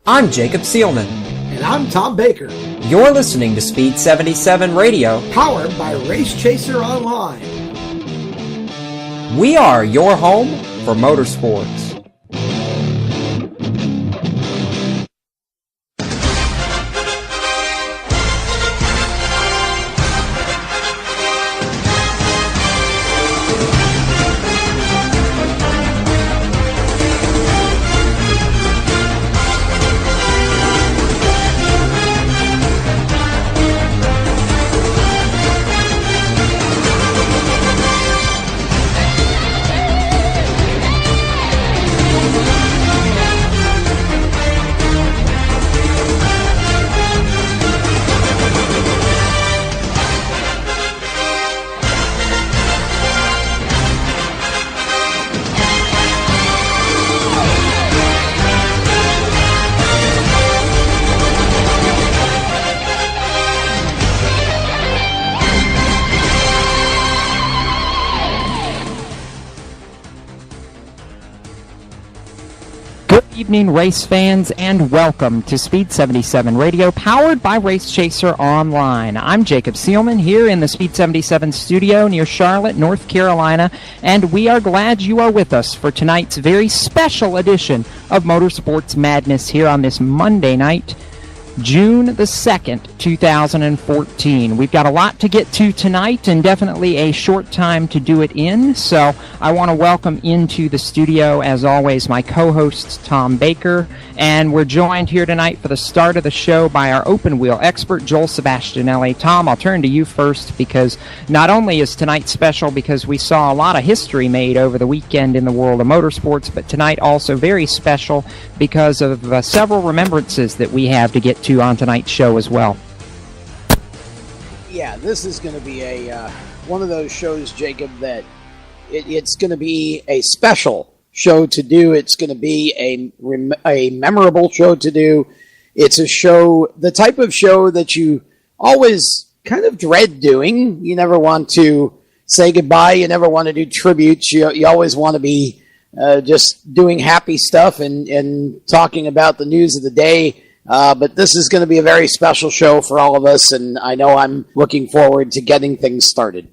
I'm Jacob Seelman. And I'm Tom Baker. You're listening to Speed77 Radio, powered by Race Chaser Online. We are your home for motorsports. Good evening, race fans, and welcome to Speed77 Radio, powered by Race Chaser Online. I'm Jacob Seelman here in the Speed77 studio near Charlotte, North Carolina, and we are glad you are with us for tonight's very special edition of Motorsports Madness here on this Monday night, June the 2nd, 2014. We've got a lot to get to tonight and definitely a short time to do it in, so I want to welcome into the studio, as always, my co-host Tom Baker, and we're joined here tonight for the start of the show by our open wheel expert, Joel Sebastianelli. Tom, I'll turn to you first because not only is tonight special because we saw a lot of history made over the weekend in the world of motorsports, but tonight also very special because of several remembrances that we have to get to on tonight's show as well. Yeah, this is going to be a one of those shows, Jacob, that it's going to be a special show to do. It's going to be a memorable show to do. It's a show, the type of show that you always kind of dread doing. You never want to say goodbye. You never want to do tributes. You always want to be just doing happy stuff and talking about the news of the day. But this is going to be a very special show for all of us, and I know I'm looking forward to getting things started.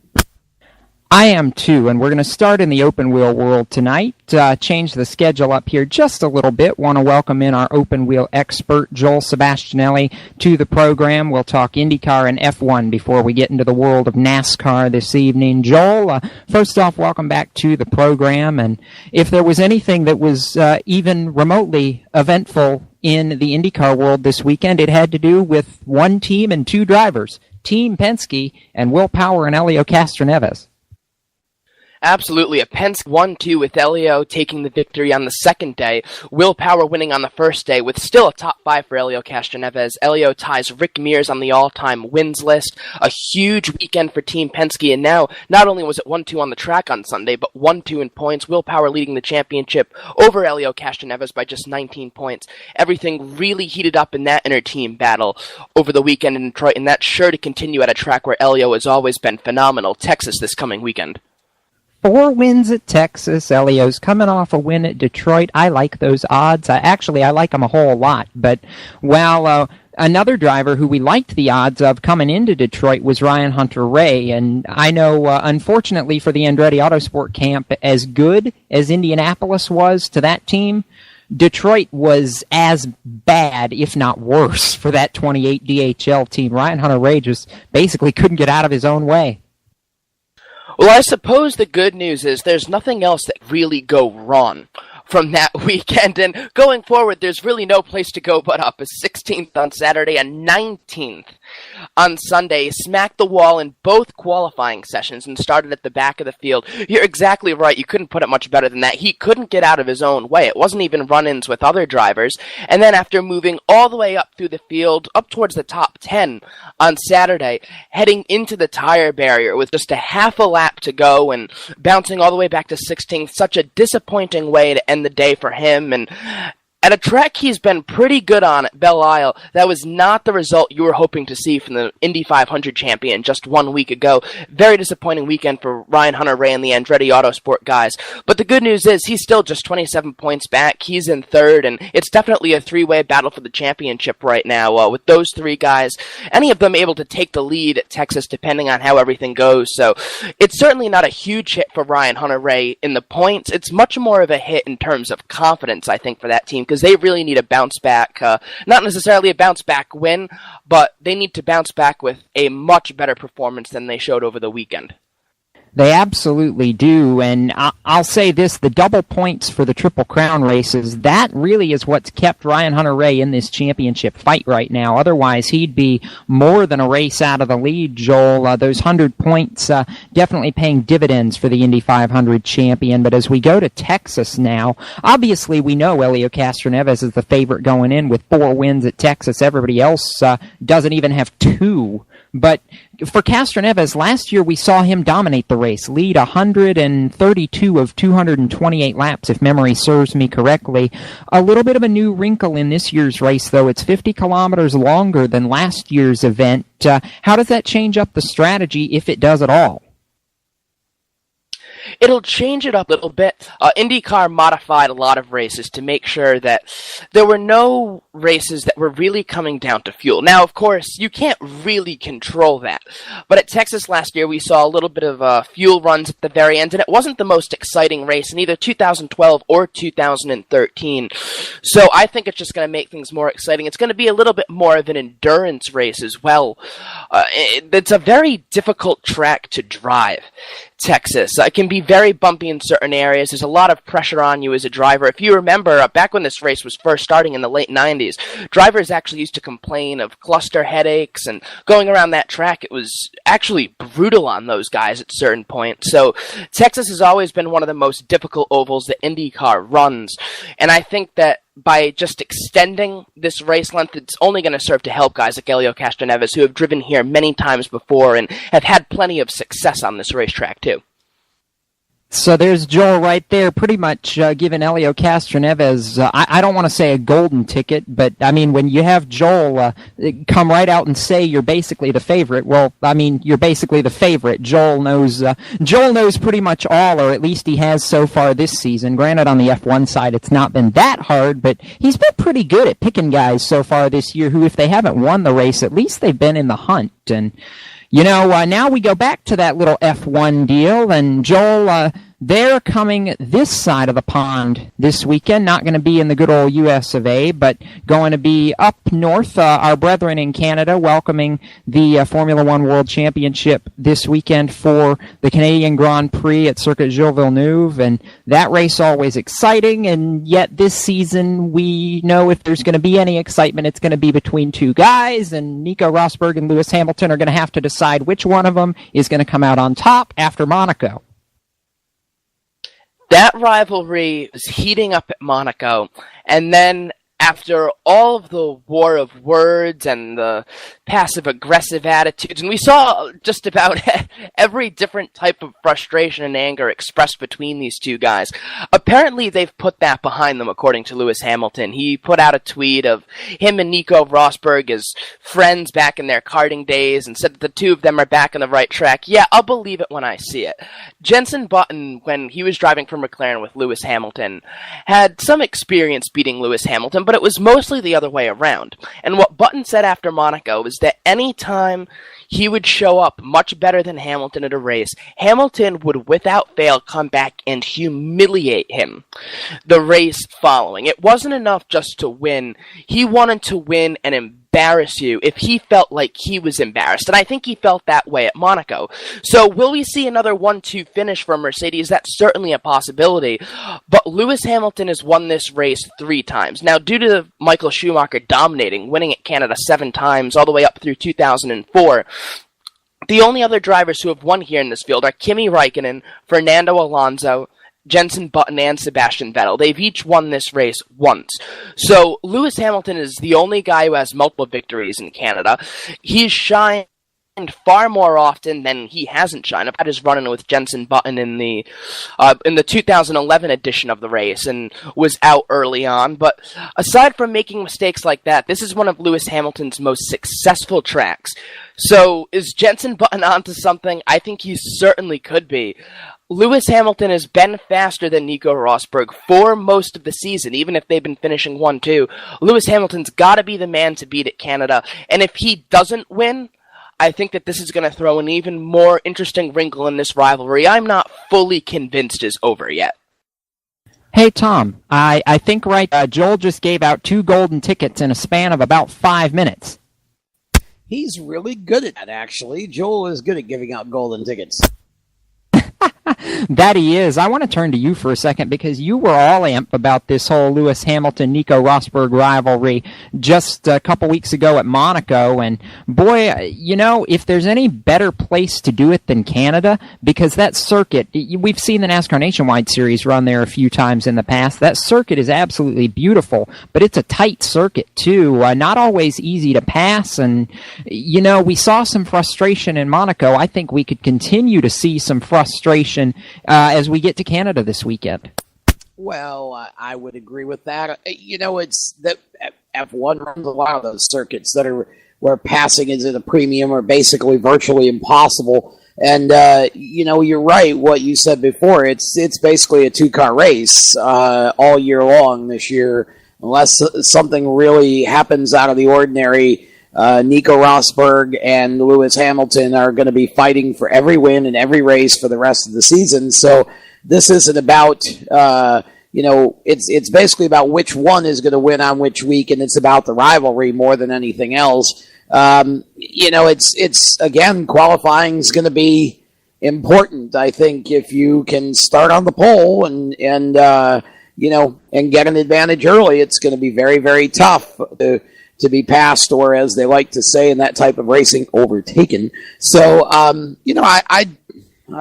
I am too, and we're going to start in the open wheel world tonight. Change the schedule up here just a little bit. Want to welcome in our open wheel expert, Joel Sebastianelli, to the program. We'll talk IndyCar and F1 before we get into the world of NASCAR this evening. Joel, first off, welcome back to the program. And if there was anything that was even remotely eventful in the IndyCar world this weekend, it had to do with one team and two drivers, Team Penske and Will Power and Helio Castroneves. Absolutely. A Penske 1-2 with Helio taking the victory on the second day. Will Power winning on the first day with still a top five for Helio Castroneves. Helio ties Rick Mears on the all-time wins list. A huge weekend for Team Penske, and now not only was it 1-2 on the track on Sunday, but 1-2 in points. Will Power leading the championship over Helio Castroneves by just 19 points. Everything really heated up in that inter-team battle over the weekend in Detroit, and that's sure to continue at a track where Helio has always been phenomenal, Texas, this coming weekend. 4 wins at Texas. Helio's coming off a win at Detroit. I like those odds. I like them a whole lot. But while another driver who we liked the odds of coming into Detroit was Ryan Hunter-Reay. And I know, unfortunately for the Andretti Autosport camp, as good as Indianapolis was to that team, Detroit was as bad, if not worse, for that 28 DHL team. Ryan Hunter-Reay just basically couldn't get out of his own way. Well, I suppose the good news is there's nothing else that really go wrong from that weekend, and going forward, there's really no place to go but up. A 16th on Saturday and 19th on Sunday, smacked the wall in both qualifying sessions and started at the back of the field. You're exactly right. You couldn't put it much better than that. He couldn't get out of his own way. It wasn't even run-ins with other drivers. And then after moving all the way up through the field, up towards the top 10 on Saturday, heading into the tire barrier with just a half a lap to go and bouncing all the way back to 16th, such a disappointing way to end the day for him. And At a track he's been pretty good on at Belle Isle, that was not the result you were hoping to see from the Indy 500 champion just 1 week ago. Very disappointing weekend for Ryan Hunter-Reay and the Andretti Autosport guys. But the good news is he's still just 27 points back. He's in third, and it's definitely a three-way battle for the championship right now. With those three guys, any of them able to take the lead at Texas depending on how everything goes. So it's certainly not a huge hit for Ryan Hunter-Reay in the points. It's much more of a hit in terms of confidence, I think, for that team, because they really need a bounce back, not necessarily a bounce back win, but they need to bounce back with a much better performance than they showed over the weekend. They absolutely do, and I'll say this, the double points for the Triple Crown races, that really is what's kept Ryan Hunter-Reay in this championship fight right now. Otherwise, he'd be more than a race out of the lead, Joel. Those 100 points definitely paying dividends for the Indy 500 champion, but as we go to Texas now, obviously we know Helio Castroneves is the favorite going in with 4 wins at Texas. Everybody else doesn't even have 2. But for Castroneves, last year we saw him dominate the race, lead 132 of 228 laps, if memory serves me correctly. A little bit of a new wrinkle in this year's race, though. It's 50 kilometers longer than last year's event. How does that change up the strategy, if it does at all? It'll change it up a little bit. IndyCar modified a lot of races to make sure that there were no races that were really coming down to fuel. Now, of course, you can't really control that. But at Texas last year, we saw a little bit of fuel runs at the very end, and it wasn't the most exciting race in either 2012 or 2013. So I think it's just going to make things more exciting. It's going to be a little bit more of an endurance race as well. It's a very difficult track to drive. Texas. It can be very bumpy in certain areas. There's a lot of pressure on you as a driver. If you remember, back when this race was first starting in the late 90s, drivers actually used to complain of cluster headaches, and going around that track, it was actually brutal on those guys at certain points. So Texas has always been one of the most difficult ovals that IndyCar runs, and I think that by just extending this race length, it's only going to serve to help guys like Helio Castroneves, who have driven here many times before and have had plenty of success on this racetrack, too. So there's Joel right there, pretty much giving Helio Castroneves, I don't want to say a golden ticket, but I mean, when you have Joel come right out and say you're basically the favorite, well, I mean, you're basically the favorite. Joel knows pretty much all, or at least he has so far this season. Granted, on the F1 side, it's not been that hard, but he's been pretty good at picking guys so far this year who, if they haven't won the race, at least they've been in the hunt. And you know, now we go back to that little F1 deal, and Joel, they're coming this side of the pond this weekend. Not going to be in the good old US of A, but going to be up north, our brethren in Canada, welcoming the Formula One World Championship this weekend for the Canadian Grand Prix at Circuit Gilles Villeneuve, and that race always exciting, and yet this season we know if there's going to be any excitement, it's going to be between two guys, and Nico Rosberg and Lewis Hamilton are going to have to decide which one of them is going to come out on top after Monaco. That rivalry was heating up at Monaco, and then after all of the war of words and the passive-aggressive attitudes, and we saw just about every different type of frustration and anger expressed between these two guys. Apparently, they've put that behind them, according to Lewis Hamilton. He put out a tweet of him and Nico Rosberg as friends back in their karting days and said that the two of them are back on the right track. Yeah, I'll believe it when I see it. Jenson Button, when he was driving for McLaren with Lewis Hamilton, had some experience beating Lewis Hamilton, but it was mostly the other way around. And what Button said after Monaco was that any time he would show up much better than Hamilton at a race, Hamilton would without fail come back and humiliate him the race following. It wasn't enough just to win. He wanted to win and embarrass you if he felt like he was embarrassed. And I think he felt that way at Monaco. So will we see another 1-2 finish from Mercedes? That's certainly a possibility. But Lewis Hamilton has won this race 3 times. Now, due to Michael Schumacher dominating, winning at Canada 7 times, all the way up through 2004, the only other drivers who have won here in this field are Kimi Räikkönen, Fernando Alonso, Jenson Button, and Sebastian Vettel. They've each won this race once. So Lewis Hamilton is the only guy who has multiple victories in Canada. He's shy far more often than he hasn't shined. I was running with Jenson Button in the 2011 edition of the race and was out early on. But aside from making mistakes like that, this is one of Lewis Hamilton's most successful tracks. So is Jenson Button onto something? I think he certainly could be. Lewis Hamilton has been faster than Nico Rosberg for most of the season, even if they've been finishing 1-2. Lewis Hamilton's got to be the man to beat at Canada. And if he doesn't win, I think that this is going to throw an even more interesting wrinkle in this rivalry. I'm not fully convinced is over yet. Hey, Tom, I think Joel just gave out 2 golden tickets in a span of about 5 minutes. He's really good at that, actually. Joel is good at giving out golden tickets. That he is. I want to turn to you for a second because you were all amped about this whole Lewis Hamilton-Nico Rosberg rivalry just a couple weeks ago at Monaco. And boy, you know, if there's any better place to do it than Canada, because that circuit, we've seen the NASCAR Nationwide Series run there a few times in the past. That circuit is absolutely beautiful, but it's a tight circuit too. Not always easy to pass. And, you know, we saw some frustration in Monaco. I think we could continue to see some frustration as we get to Canada this weekend. Well, I would agree with that. You know, it's that F1 runs a lot of those circuits that are where passing is at a premium or basically virtually impossible. And you know, you're right. What you said before, it's basically a 2-car race all year long this year, unless something really happens out of the ordinary. Nico Rosberg and Lewis Hamilton are going to be fighting for every win in every race for the rest of the season. So this isn't about, you know, it's basically about which one is going to win on which week, and it's about the rivalry more than anything else. You know, it's again, qualifying is going to be important. I think if you can start on the pole and you know, and get an advantage early, it's going to be very, very tough to be passed, or as they like to say in that type of racing, overtaken. So, you know, I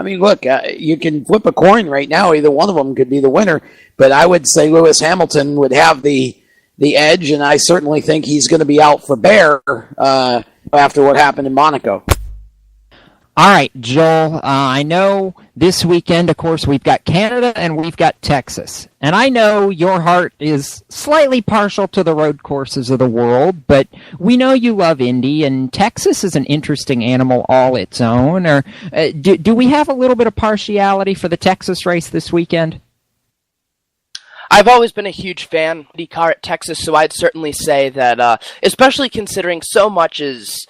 mean, look, you can flip a coin right now. Either one of them could be the winner, but I would say Lewis Hamilton would have the edge, and I certainly think he's going to be out for bear after what happened in Monaco. All right, Joel, I know this weekend, of course, we've got Canada and we've got Texas. And I know your heart is slightly partial to the road courses of the world, but we know you love Indy, and Texas is an interesting animal all its own. Or do we have a little bit of partiality for the Texas race this weekend? I've always been a huge fan of IndyCar at Texas, so I'd certainly say that, especially considering so much is,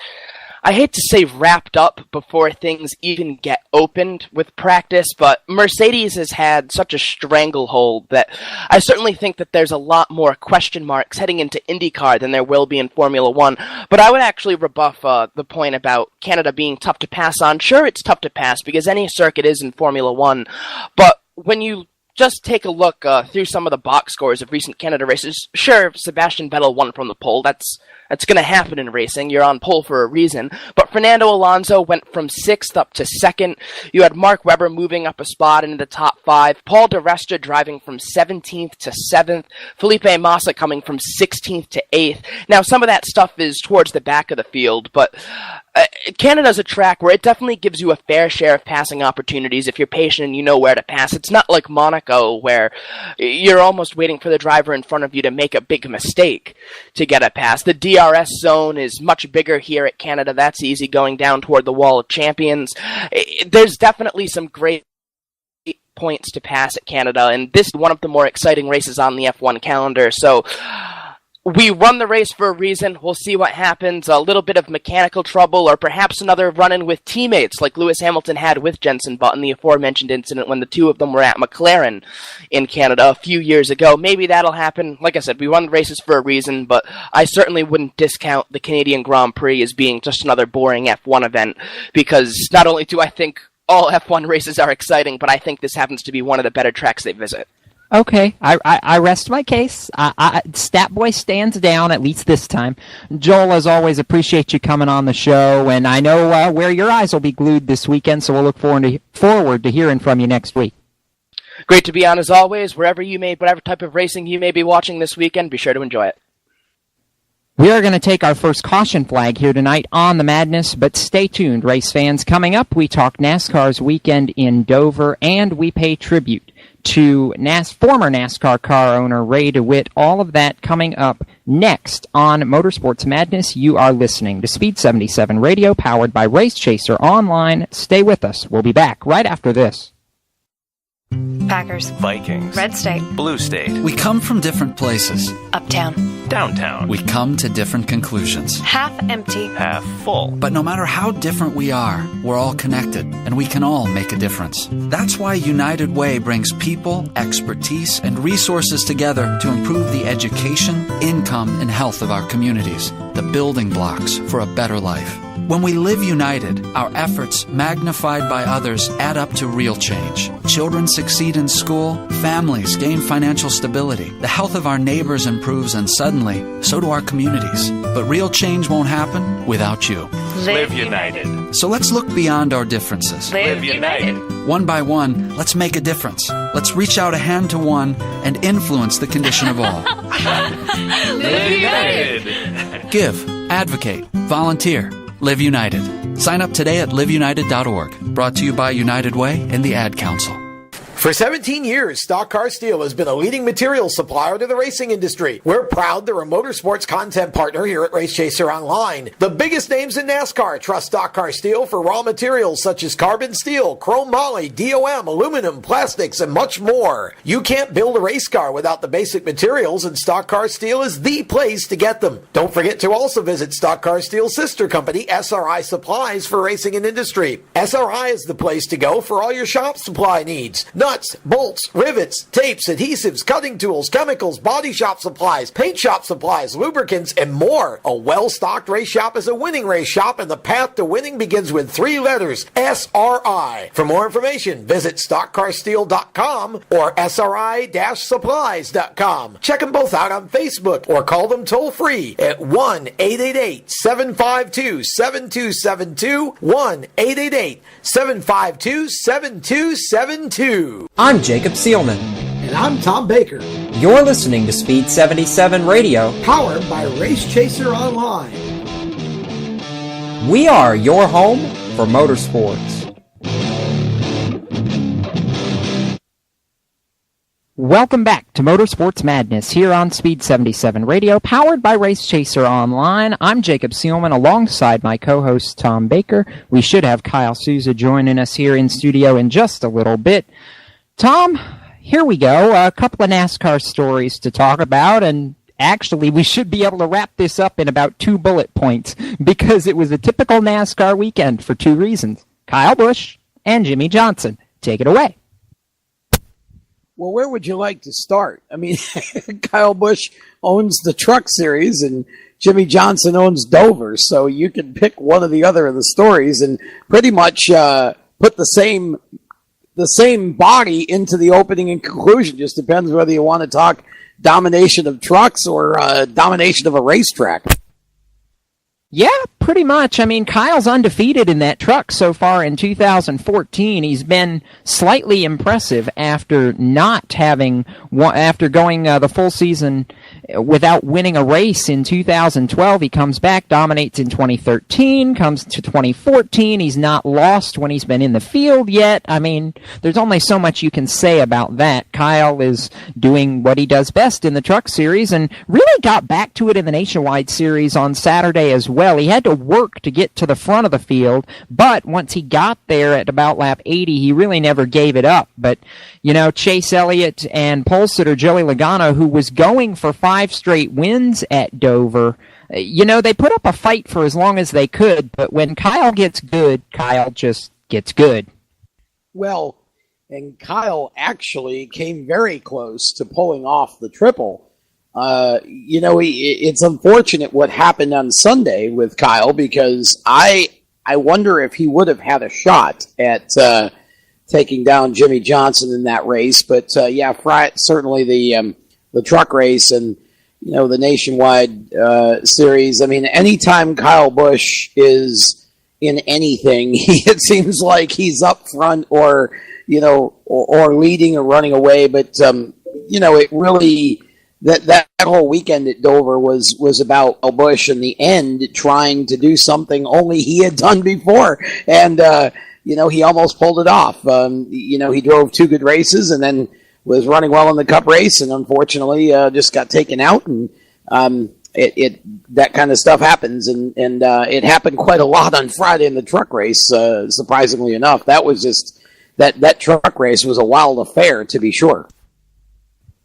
I hate to say wrapped up before things even get opened with practice, but Mercedes has had such a stranglehold that I certainly think that there's a lot more question marks heading into IndyCar than there will be in Formula One. But I would actually rebuff the point about Canada being tough to pass on. Sure, it's tough to pass because any circuit is in Formula One, but when you just take a look through some of the box scores of recent Canada races, sure, Sebastian Vettel won from the pole. That's going to happen in racing. You're on pole for a reason. But Fernando Alonso went from 6th up to 2nd. You had Mark Webber moving up a spot into the top 5. Paul di Resta driving from 17th to 7th. Felipe Massa coming from 16th to 8th. Now, some of that stuff is towards the back of the field, but Canada's a track where it definitely gives you a fair share of passing opportunities if you're patient and you know where to pass. It's not like Monaco where you're almost waiting for the driver in front of you to make a big mistake to get a pass. The DRS zone is much bigger here at Canada. That's easy going down toward the Wall of Champions. There's definitely some great points to pass at Canada, and this is one of the more exciting races on the F1 calendar. So we run the race for a reason. We'll see what happens. A little bit of mechanical trouble, or perhaps another run-in with teammates like Lewis Hamilton had with Jenson Button, the aforementioned incident when the two of them were at McLaren in Canada a few years ago. Maybe that'll happen. Like I said, we run the races for a reason, but I certainly wouldn't discount the Canadian Grand Prix as being just another boring F1 event, because not only do I think all F1 races are exciting, but I think this happens to be one of the better tracks they visit. Okay, I rest my case. Statboy stands down, at least this time. Joel, as always, appreciate you coming on the show, and I know where your eyes will be glued this weekend, so we'll look forward to hearing from you next week. Great to be on, as always. Whatever type of racing you may be watching this weekend, be sure to enjoy it. We are going to take our first caution flag here tonight on the Madness, but stay tuned, race fans. Coming up, we talk NASCAR's weekend in Dover, and we pay tribute to former NASCAR car owner Ray DeWitt. All of that coming up next on Motorsports Madness. You are listening to Speed 77 Radio, powered by Race Chaser Online. Stay with us. We'll be back right after this. Packers, Vikings, Red State, Blue State. We come from different places. Uptown, Downtown. We come to different conclusions. half empty, Half full. But no matter how different we are, we're all connected, and we can all make a difference. That's why United Way brings people, expertise, and resources together to improve the education, income, and health of our communities, the building blocks for a better life. When we live united, our efforts, magnified by others, add up to real change. Children succeed in school, families gain financial stability, the health of our neighbors improves, and suddenly, so do our communities. But real change won't happen without you. Live united. So let's look beyond our differences. Live united. One by one, let's make a difference. Let's reach out a hand to one and influence the condition of all. Live united. Give, advocate, volunteer. Live United. Sign up today at liveunited.org. Brought to you by United Way and the Ad Council. For 17 years, Stock Car Steel has been a leading materials supplier to the racing industry. We're proud they're a motorsports content partner here at Race Chaser Online. The biggest names in NASCAR trust Stock Car Steel for raw materials such as carbon steel, chrome moly, DOM, aluminum, plastics, and much more. You can't build a race car without the basic materials, and Stock Car Steel is the place to get them. Don't forget to also visit Stock Car Steel's sister company, SRI Supplies, for racing and industry. SRI is the place to go for all your shop supply needs. Nuts, bolts, rivets, tapes, adhesives, cutting tools, chemicals, body shop supplies, paint shop supplies, lubricants, and more. A well-stocked race shop is a winning race shop, and the path to winning begins with 3 letters, SRI. For more information, visit stockcarsteel.com or SRI-supplies.com. Check them both out on Facebook or call them toll-free at 1-888-752-7272, 1-888-752-7272. I'm Jacob Seelman. And I'm Tom Baker, You're listening to Speed 77 Radio. powered by Race Chaser Online. We are your home for motorsports. Welcome back to Motorsports Madness here on Speed 77 Radio, powered by Race Chaser Online. I'm Jacob Seelman alongside my co-host Tom Baker. We should have Kyle Souza joining us here in studio in just a little bit. Tom, here we go. A couple of NASCAR stories to talk about, and actually we should be able to wrap this up in about 2 bullet points because it was a typical NASCAR weekend for 2 reasons. Kyle Busch and Jimmy Johnson. Take it away. Well, where would you like to start? I mean, Kyle Busch owns the Truck Series and Jimmy Johnson owns Dover, so you can pick one or the other of the stories and pretty much put the same body into the opening and conclusion. Just depends whether you want to talk domination of trucks or domination of a racetrack. Yeah, pretty much. I mean, Kyle's undefeated in that truck so far in 2014. He's been slightly impressive after after going the full season without winning a race in 2012. He comes back, dominates in 2013, comes to 2014. He's not lost when he's been in the field yet. I mean, there's only so much you can say about that. Kyle is doing what he does best in the Truck Series and really got back to it in the Nationwide Series on Saturday as well. He had to work to get to the front of the field, but once he got there at about lap 80, he really never gave it up. But, you know, Chase Elliott and pole sitter Joey Logano, who was going for 5 straight wins at Dover, you know, they put up a fight for as long as they could, but when Kyle gets good, Kyle just gets good. Well, and Kyle actually came very close to pulling off the triple. You know, it's unfortunate what happened on Sunday with Kyle because I wonder if he would have had a shot at taking down Jimmy Johnson in that race. But yeah, certainly the truck race and you know the Nationwide series. I mean, anytime Kyle Busch is in anything, it seems like he's up front or you know or leading or running away. But you know, it really. that whole weekend at Dover was about Kyle Busch in the end trying to do something only he had done before. And, he almost pulled it off. He drove 2 good races and then was running well in the Cup race and unfortunately just got taken out. And that kind of stuff happens. And it happened quite a lot on Friday in the truck race, surprisingly enough. That was just, that truck race was a wild affair, to be sure.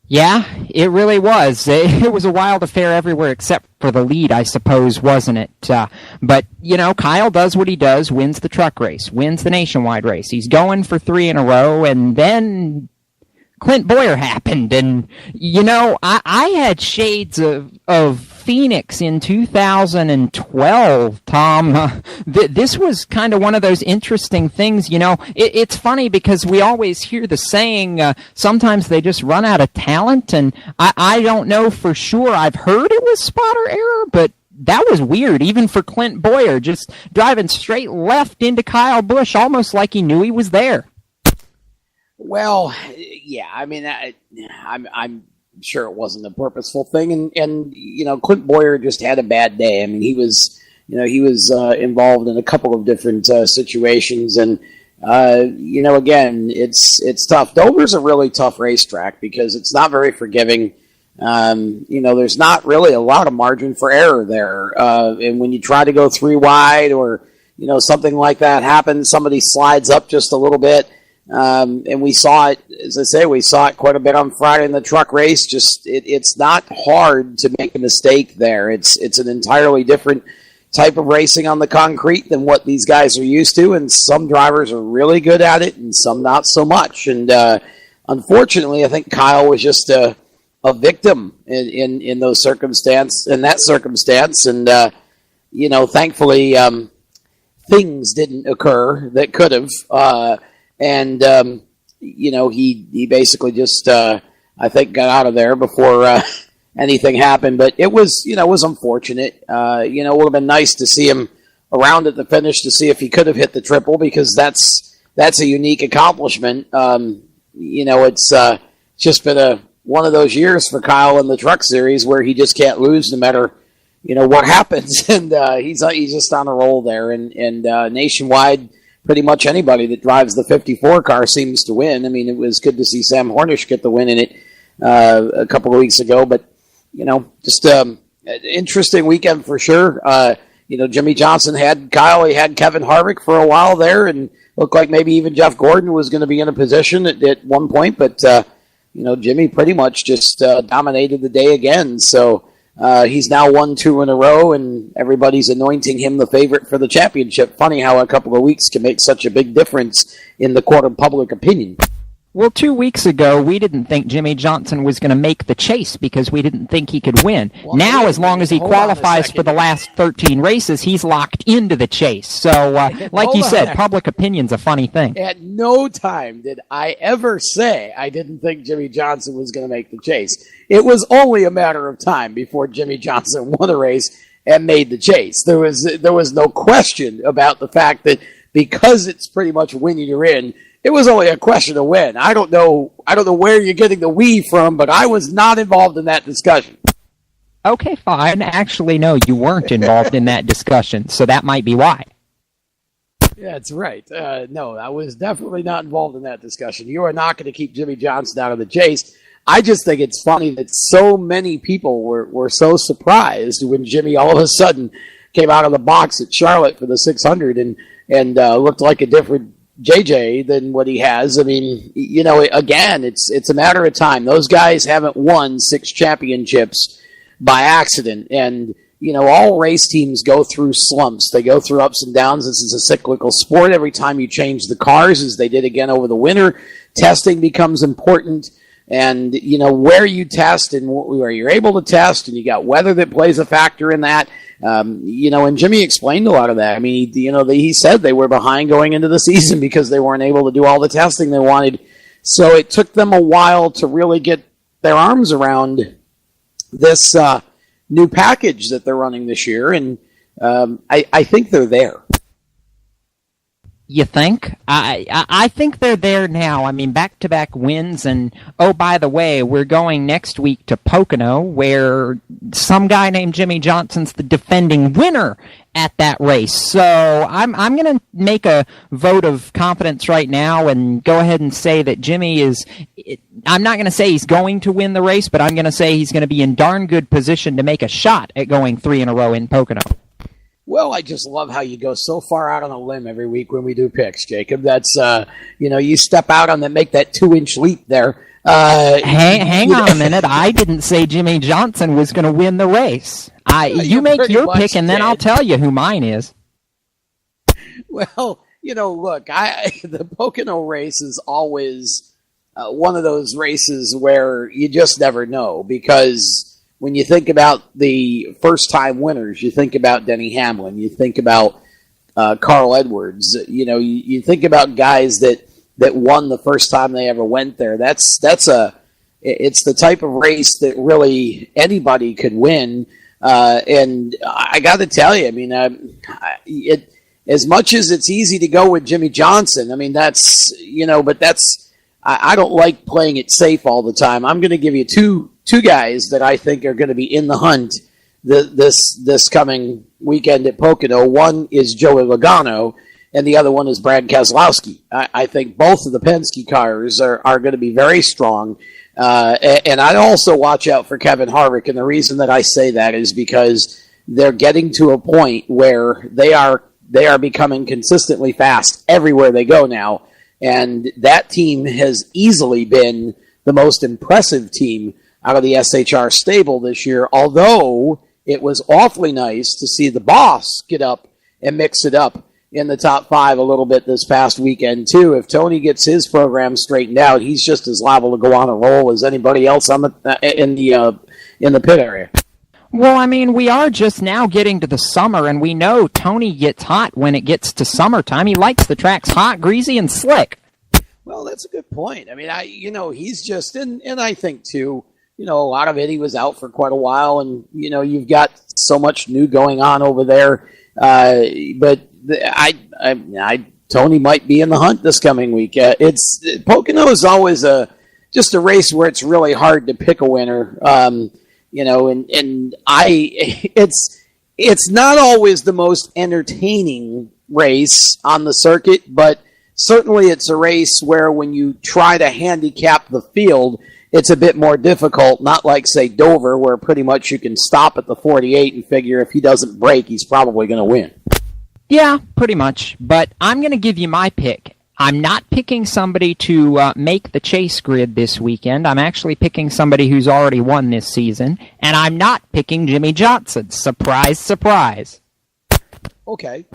Yeah, it really was. It was a wild affair everywhere except for the lead, I suppose, wasn't it? But, Kyle does what he does, wins the truck race, wins the nationwide race. He's going for 3 in a row, and then Clint Boyer happened. And, I had shades of Phoenix in 2012, Tom. This was kind of one of those interesting things. It's funny because we always hear the saying, sometimes they just run out of talent, and I don't know for sure. I've heard it was spotter error, but that was weird, even for Clint Boyer, just driving straight left into Kyle Busch, almost like he knew he was there. Well, yeah, I mean, I'm sure it wasn't a purposeful thing, and Clint Boyer just had a bad day. I mean, he was involved in a couple of different situations, and again, it's tough. Dover's a really tough racetrack because it's not very forgiving. There's not really a lot of margin for error there, and when you try to go 3 wide or something like that happens, somebody slides up just a little bit. And we saw it, as I say, quite a bit on Friday in the truck race. Just it's not hard to make a mistake there. It's an entirely different type of racing on the concrete than what these guys are used to, and some drivers are really good at it and some not so much. And unfortunately, I think Kyle was just a victim in that circumstance. And thankfully, things didn't occur that could have. He basically just, I think, got out of there before anything happened. But it was unfortunate. It would have been nice to see him around at the finish to see if he could have hit the triple, because that's a unique accomplishment. It's just been one of those years for Kyle in the Truck Series where he just can't lose no matter what happens, and he's just on a roll there, and nationwide. Pretty much anybody that drives the 54 car seems to win. I mean, it was good to see Sam Hornish get the win in it a couple of weeks ago, but, just an interesting weekend for sure. Jimmy Johnson had Kyle, he had Kevin Harvick for a while there, and looked like maybe even Jeff Gordon was going to be in a position at one point, but, Jimmy pretty much just dominated the day again, so... he's now won 2 in a row, and everybody's anointing him the favorite for the championship. Funny how a couple of weeks can make such a big difference in the court of public opinion. Well, 2 weeks ago, we didn't think Jimmy Johnson was going to make the chase because we didn't think he could win. Well, now, as long as he qualifies for the last 13 races, he's locked into the chase. So, like you said, public opinion's a funny thing. At no time did I ever say I didn't think Jimmy Johnson was going to make the chase. It was only a matter of time before Jimmy Johnson won a race and made the chase. There was no question about the fact that because it's pretty much when you're in, it was only a question of when. I don't know where you're getting the we from, but I was not involved in that discussion. Okay, fine. Actually, no, you weren't involved in that discussion, so that might be why. Yeah, that's right. No, I was definitely not involved in that discussion. You are not going to keep Jimmy Johnson out of the chase. I just think it's funny that so many people were so surprised when Jimmy all of a sudden came out of the box at Charlotte for the 600 and looked like a different JJ than what he has. I mean, again, it's a matter of time. Those guys haven't won 6 championships by accident, and all race teams go through slumps. They go through ups and downs. This is a cyclical sport. Every time you change the cars, as they did again over the winter, testing becomes important. And where you test and where you're able to test, and you got weather that plays a factor in that. And Jimmy explained a lot of that. I mean, he said they were behind going into the season because they weren't able to do all the testing they wanted. So it took them a while to really get their arms around this new package that they're running this year, and I think they're there. You think? I think they're there now. I mean, back-to-back wins, and oh, by the way, we're going next week to Pocono, where some guy named Jimmy Johnson's the defending winner at that race. So I'm going to make a vote of confidence right now and go ahead and say that Jimmy is. I'm not going to say he's going to win the race, but I'm going to say he's going to be in darn good position to make a shot at going 3 in a row in Pocono. Well, I just love how you go so far out on a limb every week when we do picks, Jacob. That's, you step out on that, make that 2-inch leap there. Hang on a minute. I didn't say Jimmy Johnson was going to win the race. You make your pick, and then I'll tell you who mine is. Well, look, the Pocono race is always one of those races where you just never know, because when you think about the first-time winners, you think about Denny Hamlin, you think about Carl Edwards, you think about guys that won the first time they ever went there. It's the type of race that really anybody could win. And I got to tell you, I mean, as much as it's easy to go with Jimmy Johnson, I mean, I don't like playing it safe all the time. I'm going to give you two guys that I think are going to be in the hunt this coming weekend at Pocono. One is Joey Logano, and the other one is Brad Keselowski. I think both of the Penske cars are going to be very strong. And I'd also watch out for Kevin Harvick, and the reason that I say that is because they're getting to a point where they are becoming consistently fast everywhere they go now, and that team has easily been the most impressive team out of the SHR stable this year, although it was awfully nice to see the boss get up and mix it up in the top 5 a little bit this past weekend, too. If Tony gets his program straightened out, he's just as liable to go on a roll as anybody else in the pit area. Well, I mean, we are just now getting to the summer, and we know Tony gets hot when it gets to summertime. He likes the tracks hot, greasy, and slick. Well, that's a good point. I mean, he's just, and I think, too, a lot of it, he was out for quite a while, and, you've got so much new going on over there. But Tony might be in the hunt this coming week. Pocono is always just a race where it's really hard to pick a winner. It's not always the most entertaining race on the circuit, but certainly it's a race where when you try to handicap the field, it's a bit more difficult, not like, say, Dover, where pretty much you can stop at the 48 and figure if he doesn't break, he's probably going to win. Yeah, pretty much, but I'm going to give you my pick. I'm not picking somebody to make the chase grid this weekend. I'm actually picking somebody who's already won this season, and I'm not picking Jimmy Johnson. Surprise, surprise. Okay.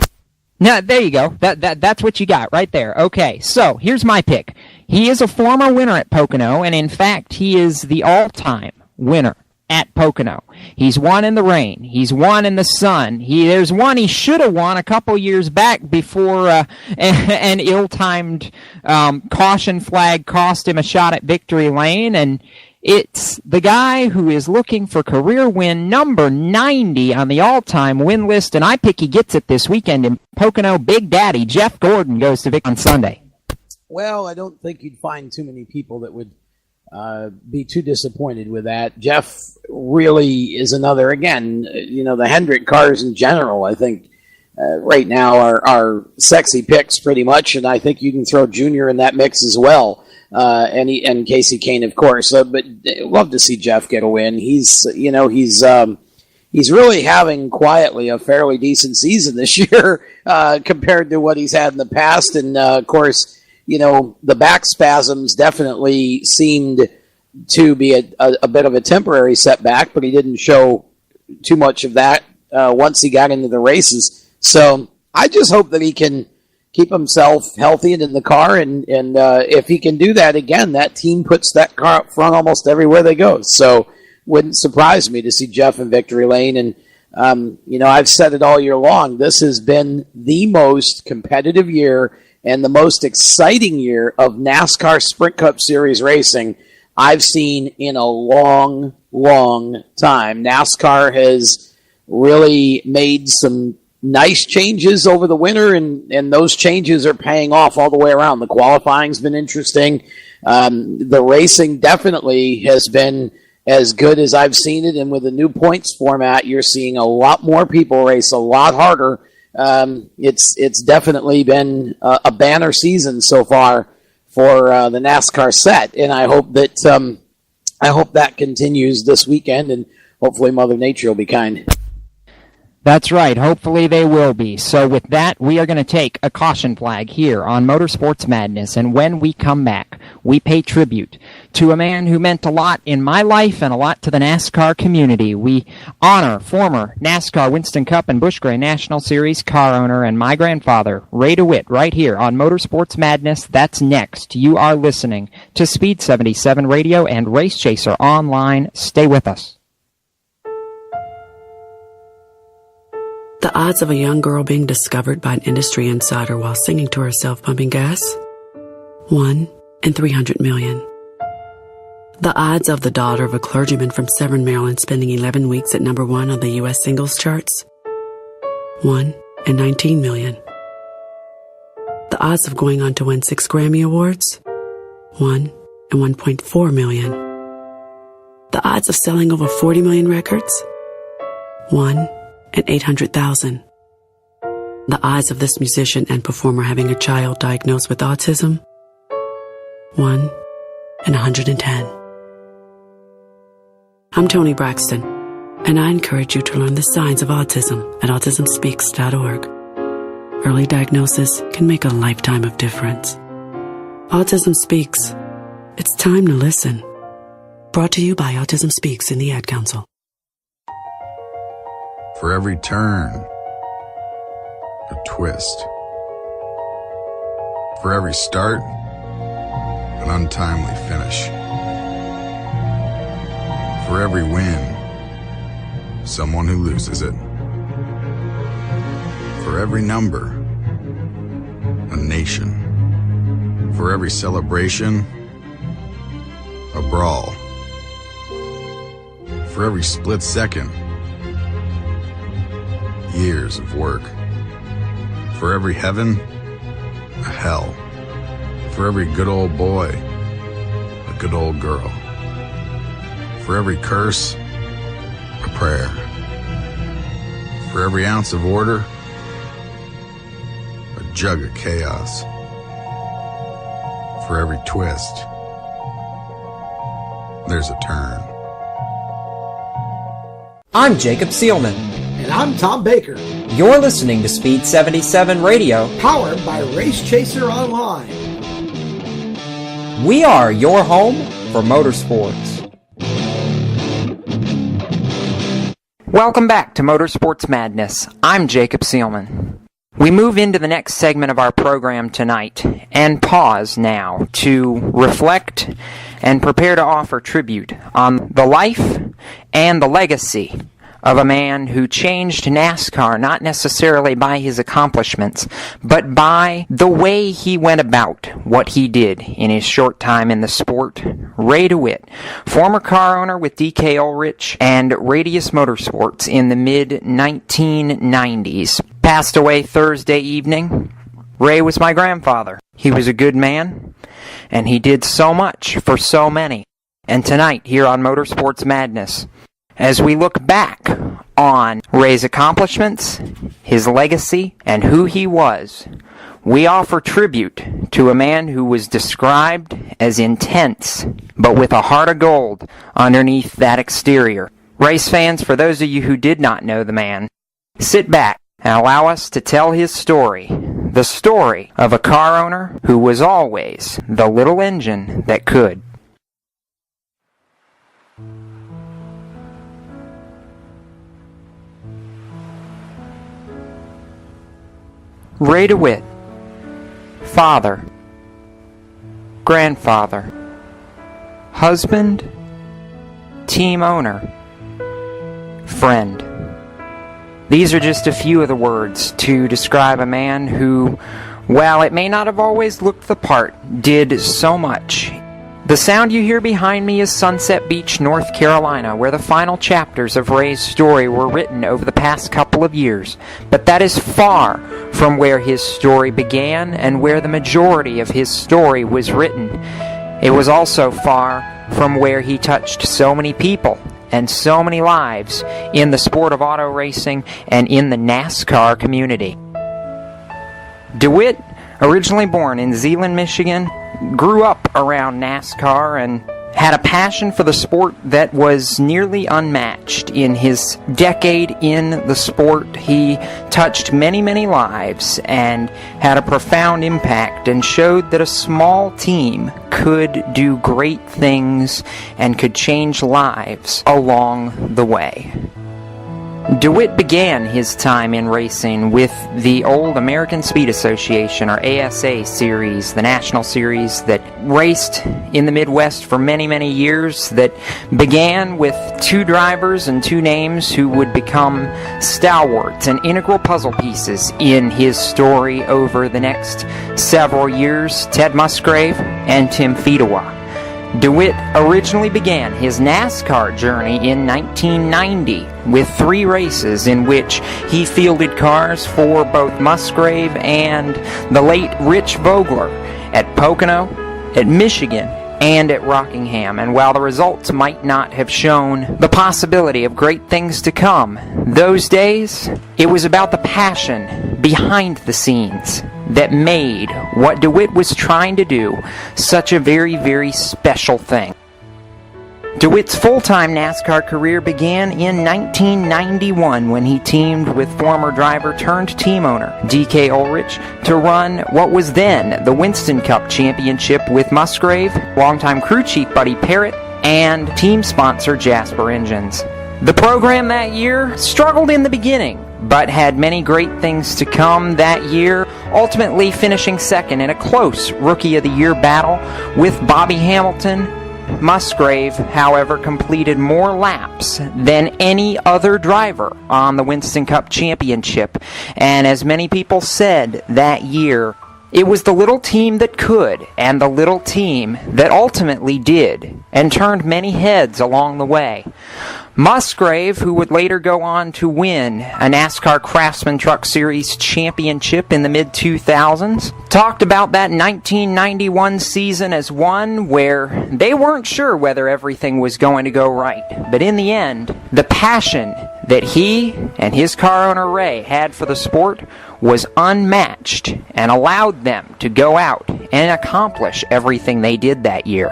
Now, there you go. That's what you got right there. Okay, so here's my pick. He is a former winner at Pocono, and in fact, he is the all-time winner at Pocono. He's won in the rain. He's won in the sun. There's one he should have won a couple years back before an ill-timed caution flag cost him a shot at victory lane, and it's the guy who is looking for career win number 90 on the all-time win list, and I pick he gets it this weekend in Pocono. Big Daddy Jeff Gordon goes to victory on Sunday. Well, I don't think you'd find too many people that would be too disappointed with that. Jeff really is another, again, the Hendrick cars in general, I think, right now are sexy picks pretty much, and I think you can throw Junior in that mix as well. And Casey Kane, of course. But love to see Jeff get a win. He's really having quietly a fairly decent season this year compared to what he's had in the past. And of course, the back spasms definitely seemed to be a bit of a temporary setback, but he didn't show too much of that once he got into the races. So I just hope that he can keep himself healthy and in the car, and if he can do that again, that team puts that car up front almost everywhere they go. So wouldn't surprise me to see Jeff in victory lane. And I've said it all year long, this has been the most competitive year and the most exciting year of NASCAR Sprint Cup Series racing I've seen in a long, long time. NASCAR has really made some nice changes over the winter, and those changes are paying off all the way around. The qualifying's been interesting. The racing definitely has been as good as I've seen it, and with the new points format, you're seeing a lot more people race a lot harder. It's definitely been a banner season so far for the NASCAR set, and I hope that continues this weekend, and hopefully Mother Nature will be kind. That's right. Hopefully they will be. So with that, we are going to take a caution flag here on Motorsports Madness. And when we come back, we pay tribute to a man who meant a lot in my life and a lot to the NASCAR community. We honor former NASCAR Winston Cup and Busch Gray National Series car owner and my grandfather, Ray DeWitt, right here on Motorsports Madness. That's next. You are listening to Speed77 Radio and Race Chaser Online. Stay with us. The odds of a young girl being discovered by an industry insider while singing to herself pumping gas? 1 in 300 million. The odds of the daughter of a clergyman from Severn, Maryland spending 11 weeks at number 1 on the U.S. singles charts? 1 in 19 million. The odds of going on to win 6 Grammy Awards? 1 in 1.4 million. The odds of selling over 40 million records? 1 in 800,000. The odds of this musician and performer having a child diagnosed with autism? 1 in 110. I'm Toni Braxton, and I encourage you to learn the signs of autism at autismspeaks.org. Early diagnosis can make a lifetime of difference. Autism Speaks. It's time to listen. Brought to you by Autism Speaks and the Ad Council. For every turn, a twist. For every start, an untimely finish. For every win, someone who loses it. For every number, a nation. For every celebration, a brawl. For every split second, years of work. For every heaven, a hell. For every good old boy, a good old girl. For every curse, a prayer. For every ounce of order, a jug of chaos. For every twist, there's a turn. I'm Jacob Seelman. And I'm Tom Baker. You're listening to Speed 77 Radio, Powered by Race Chaser Online. We are your home for motorsports. Welcome back to Motorsports Madness. I'm Jacob Seelman. We move into the next segment of our program tonight and pause now to reflect and prepare to offer tribute on the life and the legacy of a man who changed NASCAR not necessarily by his accomplishments, but by the way he went about what he did in his short time in the sport. Ray DeWitt, former car owner with DK Ulrich and Radius Motorsports in the mid-1990s, passed away Thursday evening. Ray was my grandfather. He was a good man, and he did so much for so many. And tonight, here on Motorsports Madness, as we look back on Ray's accomplishments, his legacy, and who he was, we offer tribute to a man who was described as intense, but with a heart of gold underneath that exterior. Race fans, for those of you who did not know the man, sit back and allow us to tell his story. The story of a car owner who was always the little engine that could. Ray DeWitt, father, grandfather, husband, team owner, friend. These are just a few of the words to describe a man who, while it may not have always looked the part, did so much The sound you hear behind me is Sunset Beach, North Carolina, where the final chapters of Ray's story were written over the past couple of years. But that is far from where his story began and where the majority of his story was written. It was also far from where he touched so many people and so many lives in the sport of auto racing and in the NASCAR community. DeWitt, originally born in Zeeland, Michigan, grew up around NASCAR and had a passion for the sport that was nearly unmatched. In his decade in the sport, he touched many, many lives and had a profound impact and showed that a small team could do great things and could change lives along the way. DeWitt began his time in racing with the old American Speed Association, or ASA series, the national series that raced in the Midwest for many, many years, that began with two drivers and two names who would become stalwarts and integral puzzle pieces in his story over the next several years, Ted Musgrave and Tim Fedewa. DeWitt originally began his NASCAR journey in 1990 with 3 races in which he fielded cars for both Musgrave and the late Rich Vogler at Pocono, at Michigan, and at Rockingham. And while the results might not have shown the possibility of great things to come, those days, it was about the passion behind the scenes that made what DeWitt was trying to do such a very, very special thing. DeWitt's full-time NASCAR career began in 1991 when he teamed with former driver turned team owner D.K. Ulrich to run what was then the Winston Cup Championship with Musgrave, longtime crew chief Buddy Parrott, and team sponsor Jasper Engines. The program that year struggled in the beginning, but had many great things to come that year, ultimately finishing second in a close Rookie of the Year battle with Bobby Hamilton. Musgrave, however, completed more laps than any other driver on the Winston Cup Championship, and as many people said that year, it was the little team that could, and the little team that ultimately did, and turned many heads along the way. Musgrave, who would later go on to win a NASCAR Craftsman Truck Series championship in the mid-2000s, talked about that 1991 season as one where they weren't sure whether everything was going to go right. But in the end, the passion that he and his car owner Ray had for the sport was unmatched and allowed them to go out and accomplish everything they did that year.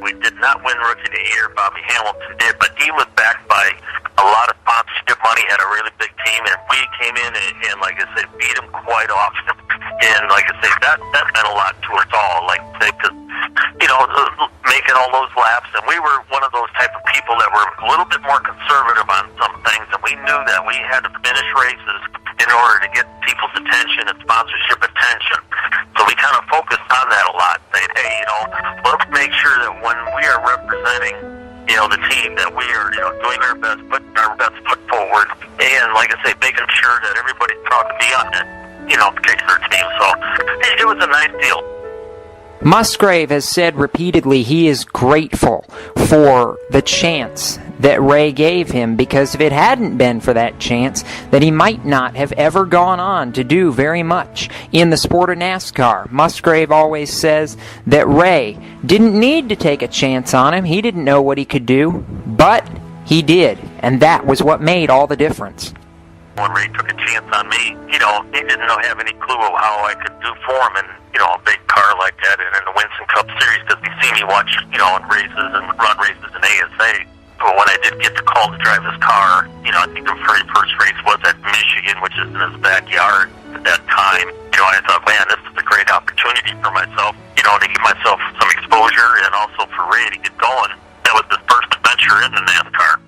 We did not win Rookie of the Year, Bobby Hamilton did, but he was backed by a lot of sponsorship money, had a really big team, and we came in and like I said, beat him quite often. And like I say, that meant a lot to us all, like, because, making all those laps, and we were one of those type of people that were a little bit more conservative on some things, and we knew that we had to finish races in order to get people's attention and sponsorship attention. So we kind of focused on that a lot, saying, hey, let's make sure that when we are representing, the team, that we are, doing our best, putting our best foot forward, and like I say, making sure that everybody's proud to be on that, particular team. So it was a nice deal. Musgrave has said repeatedly he is grateful for the chance that Ray gave him, because if it hadn't been for that chance, that he might not have ever gone on to do very much in the sport of NASCAR. Musgrave always says that Ray didn't need to take a chance on him. He didn't know what he could do, but he did, and that was what made all the difference. When Ray took a chance on me, he didn't have any clue of how I could do for him in, a big car like that and in the Winston Cup Series, because he seen me watch, in races and run races in ASA. But when I did get the call to drive his car, I think the very first race was at Michigan, which is in his backyard at that time. I thought, man, this is a great opportunity for myself, to give myself some exposure and also for Ray to get going. That was his first adventure into NASCAR.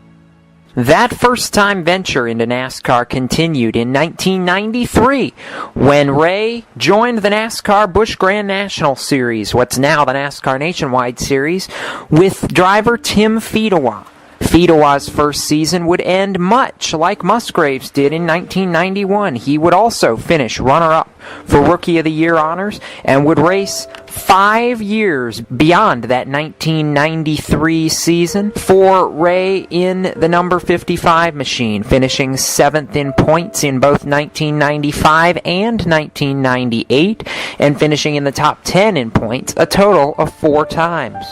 That first-time venture into NASCAR continued in 1993 when Ray joined the NASCAR Busch Grand National Series, what's now the NASCAR Nationwide Series, with driver Tim Fedewa. Fedewa's first season would end much like Musgrave's did in 1991. He would also finish runner-up for Rookie of the Year honors and would race 5 years beyond that 1993 season for Ray in the number 55 machine, finishing 7th in points in both 1995 and 1998, and finishing in the top 10 in points a total of 4 times.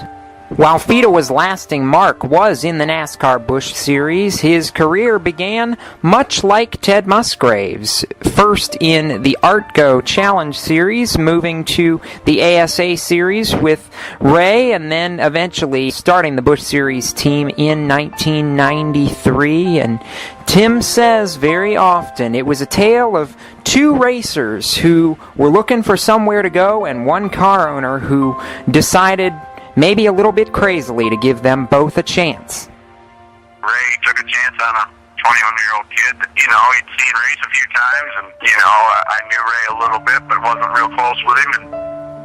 While Fedewa's lasting mark was in the NASCAR Busch Series, his career began much like Ted Musgrave's. First in the ARTCO Challenge Series, moving to the ASA Series with Ray, and then eventually starting the Busch Series team in 1993. And Tim says very often it was a tale of 2 racers who were looking for somewhere to go and one car owner who decided, maybe a little bit crazily, to give them both a chance. Ray took a chance on a 21-year-old kid that, he'd seen race a few times, and, I knew Ray a little bit, but wasn't real close with him, and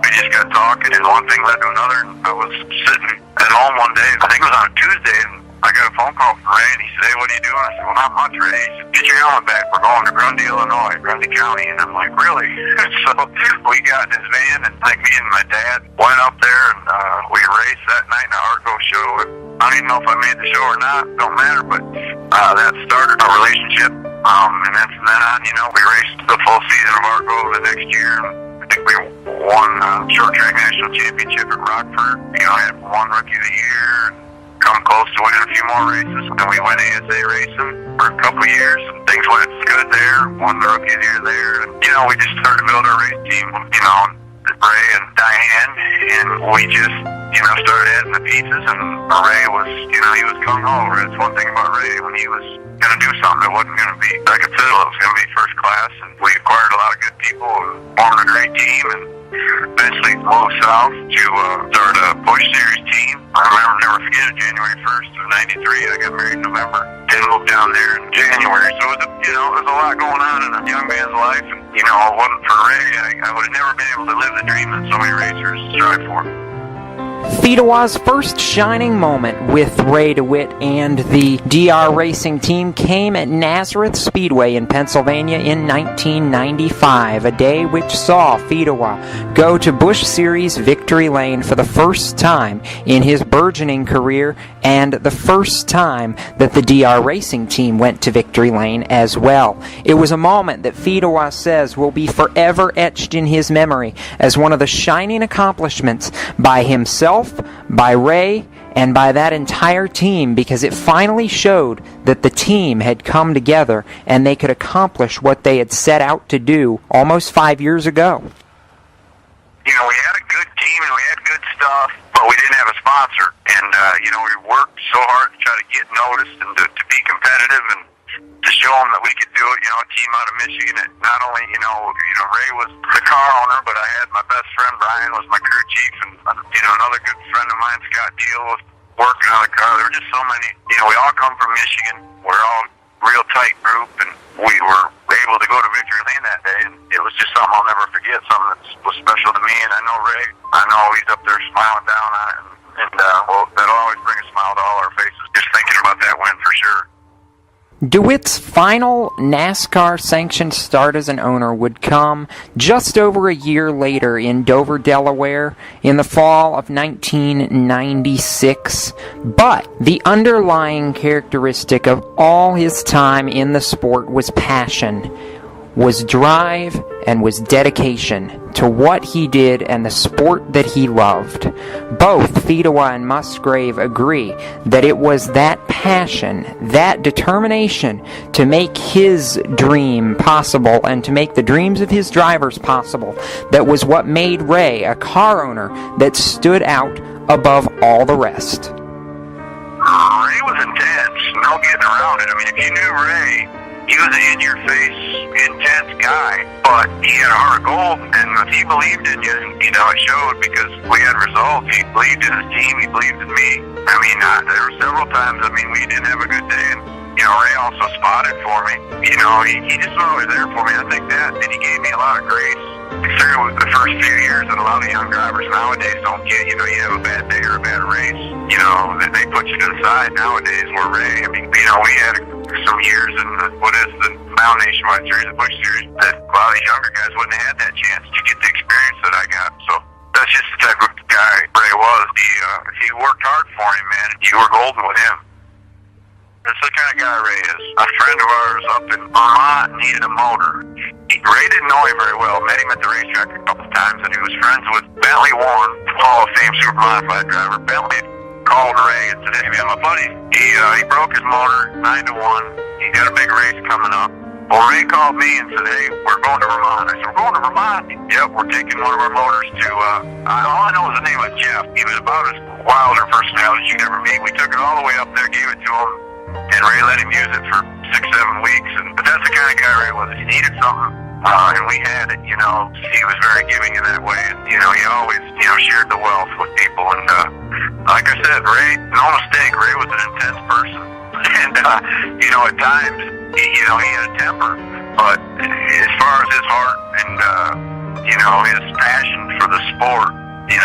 we just got talking, and one thing led to another, and I was sitting at home one day, I think it was on a Tuesday, and I got a phone call from Ray, and he said, "Hey, what are you doing?" I said, "Well, not much, Ray." He said, "Get your helmet back. We're going to Grundy, Illinois, Grundy County." And I'm like, "Really?" So we got in his van, and me and my dad went up there, and we raced that night in the ARTCO show. I don't even know if I made the show or not. Don't matter, but that started our relationship. And then from then on, we raced the full season of ARTCO the next year. I think we won short track national championship at Rockford. I had won Rookie of the Year. Come close to winning a few more races, and we went ASA racing for a couple of years, and things went good there, won the Rookie of the Year there, and, we just started to build our race team, Ray and Diane, and we just, started adding the pieces, and Ray was, he was gung-ho. That's one thing about Ray, when he was going to do something, it wasn't going to be like a fiddle, it was going to be first class, and we acquired a lot of good people, and formed a great team, and eventually moved south to start a Busch Series team. I remember, never forget it, January 1st of 93. I got married in November. Then moved down there in January. So it was, it was a lot going on in a young man's life. And, if it wasn't for Ray, I would have never been able to live the dream that so many racers strive for. Fedewa's first shining moment with Ray DeWitt and the DR Racing team came at Nazareth Speedway in Pennsylvania in 1995, a day which saw Fedewa go to Busch Series victory lane for the first time in his burgeoning career, and the first time that the DR Racing team went to victory lane as well. It was a moment that Fedewa says will be forever etched in his memory as one of the shining accomplishments by himself, by Ray, and by that entire team, because it finally showed that the team had come together and they could accomplish what they had set out to do almost 5 years ago. We had a good team and we had good stuff, but we didn't have a sponsor. And, we worked so hard to try to get noticed and to be competitive and to show them that we could do it. A team out of Michigan. That not only, Ray was the car owner, but I had my best friend Brian was my crew chief, and another good friend of mine, Scott Deal, was working on the car. There were just so many. We all come from Michigan. We're all a real tight group, and we were able to go to victory lane that day, and it was just something I'll never forget. Something that was special to me, and I know Ray. I know he's up there smiling down on it, and that'll always bring a smile to all our faces. Just thinking about that win for sure. DeWitt's final NASCAR-sanctioned start as an owner would come just over a year later in Dover, Delaware, in the fall of 1996. But the underlying characteristic of all his time in the sport was passion, was drive, and was dedication to what he did and the sport that he loved. Both Fedewa and Musgrave agree that it was that passion, that determination to make his dream possible and to make the dreams of his drivers possible that was what made Ray a car owner that stood out above all the rest. Ray was intense, no getting around it. I mean, if you knew Ray, he was an in-your-face, intense guy, but he had a heart of gold, and he believed in you, and, it showed because we had results. He believed in his team, he believed in me. I mean, there were several times, we didn't have a good day, and, Ray also spotted for me. He just was always there for me. I think that, and he gave me a lot of grace. Considering with the first few years that a lot of young drivers nowadays don't get, you have a bad day or a bad race, they put you to the side nowadays. Where Ray, we had some years in the Mount Nationwide Series, the Busch Series, that a lot of these younger guys wouldn't have had that chance to get the experience that I got. So that's just the type of guy Ray was. He worked hard for him, man, and you were golden with him. That's the kind of guy Ray is. A friend of ours up in Vermont needed a motor. Ray didn't know him very well. Met him at the racetrack a couple of times, and he was friends with Bentley Warren, Hall of Fame super modified driver. Bentley called Ray and said, "Hey, man, my buddy, he broke his motor 9-1. He got a big race coming up." Well, Ray called me and said, "Hey, we're going to Vermont." I said, "We're going to Vermont?" "Yep, we're taking one of our motors to, all I know is the name was Jeff. He was about as wild a personality as you'd ever meet. We took it all the way up there, gave it to him, and Ray let him use it for 6-7 weeks. But that's the kind of guy Ray was. If he needed something, and we had it, he was very giving in that way. And, he always, shared the wealth with people. And, like I said, Ray, no mistake, Ray was an intense person. And, at times, he had a temper. But as far as his heart and, his passion for the sport, it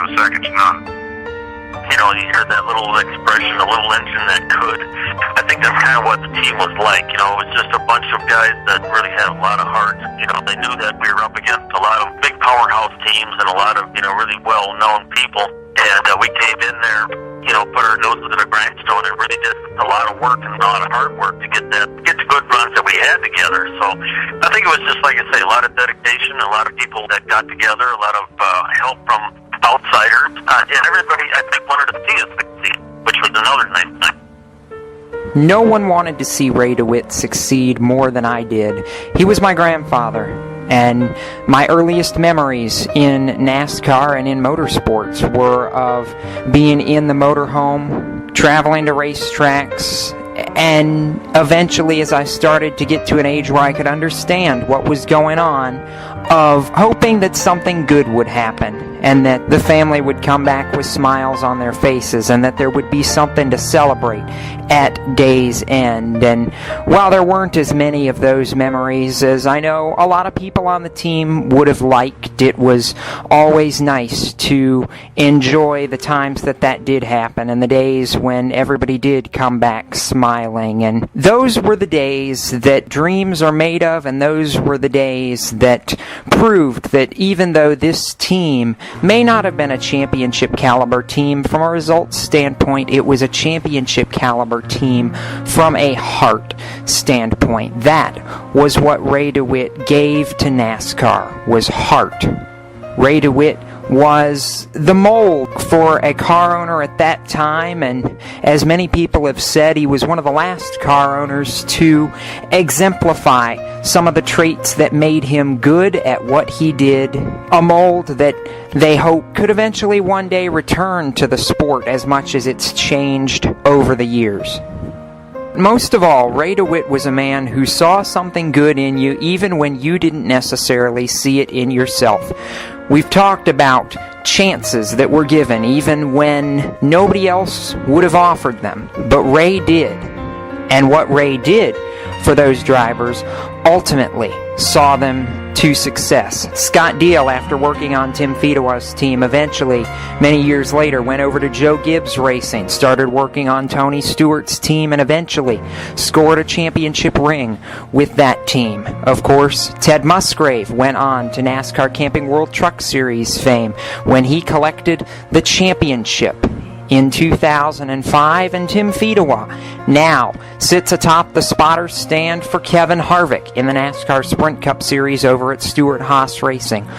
was second to none. You hear that little expression, a little engine that could. I think that's kind of what the team was like. It was just a bunch of guys that really had a lot of heart. They knew that we were up against a lot of big powerhouse teams and a lot of, really well-known people. And we came in there, put our noses to the grindstone and really did a lot of work and a lot of hard work to get the good runs that we had together. So I think it was just, like I say, a lot of dedication, a lot of people that got together, a lot of help from outsiders, and everybody, I think, wanted to see us succeed, which was another nice thing. No one wanted to see Ray DeWitt succeed more than I did. He was my grandfather, and my earliest memories in NASCAR and in motorsports were of being in the motorhome, traveling to racetracks, and eventually, as I started to get to an age where I could understand what was going on, of hoping that something good would happen and that the family would come back with smiles on their faces and that there would be something to celebrate at day's end. And while there weren't as many of those memories as I know a lot of people on the team would have liked, it was always nice to enjoy the times that did happen and the days when everybody did come back smiling. And those were the days that dreams are made of, and those were the days that proved that even though this team may not have been a championship caliber team from a results standpoint, it was a championship caliber team from a heart standpoint. That was what Ray DeWitt gave to NASCAR, was heart. Ray DeWitt was the mold for a car owner at that time, and as many people have said, he was one of the last car owners to exemplify some of the traits that made him good at what he did, a mold that they hope could eventually one day return to the sport as much as it's changed over the years. Most of all, Ray DeWitt was a man who saw something good in you even when you didn't necessarily see it in yourself. We've talked about chances that were given even when nobody else would have offered them, but Ray did. And what Ray did for those drivers ultimately saw them to success. Scott Deal, after working on Tim Fedewa's team, eventually, many years later, went over to Joe Gibbs Racing, started working on Tony Stewart's team, and eventually scored a championship ring with that team. Of course, Ted Musgrave went on to NASCAR Camping World Truck Series fame when he collected the championship in 2005, and Tim Fedewa now sits atop the spotter stand for Kevin Harvick in the NASCAR Sprint Cup Series over at Stewart-Haas Racing.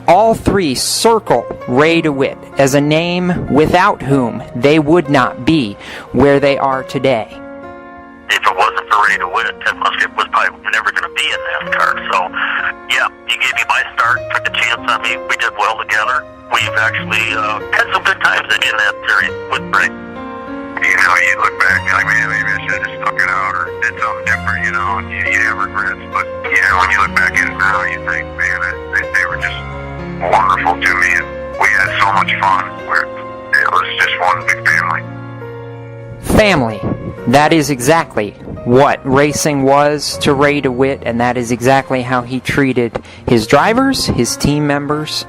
All three circle Ray DeWitt as a name without whom they would not be where they are today. If it wasn't for Ray DeWitt, Ted Musgrave was probably never going to be in NASCAR. So, yeah, he gave me my start, took a chance on me. We did well together. We've actually had some good times in that series with Ray. You look back and you're like, man, maybe I should have just stuck it out or did something different, and you have regrets. But, when you look back at it now, you think, man, they were just wonderful to me, and we had so much fun. It was just one big family. Family. That is exactly what racing was to Ray DeWitt, and that is exactly how he treated his drivers, his team members,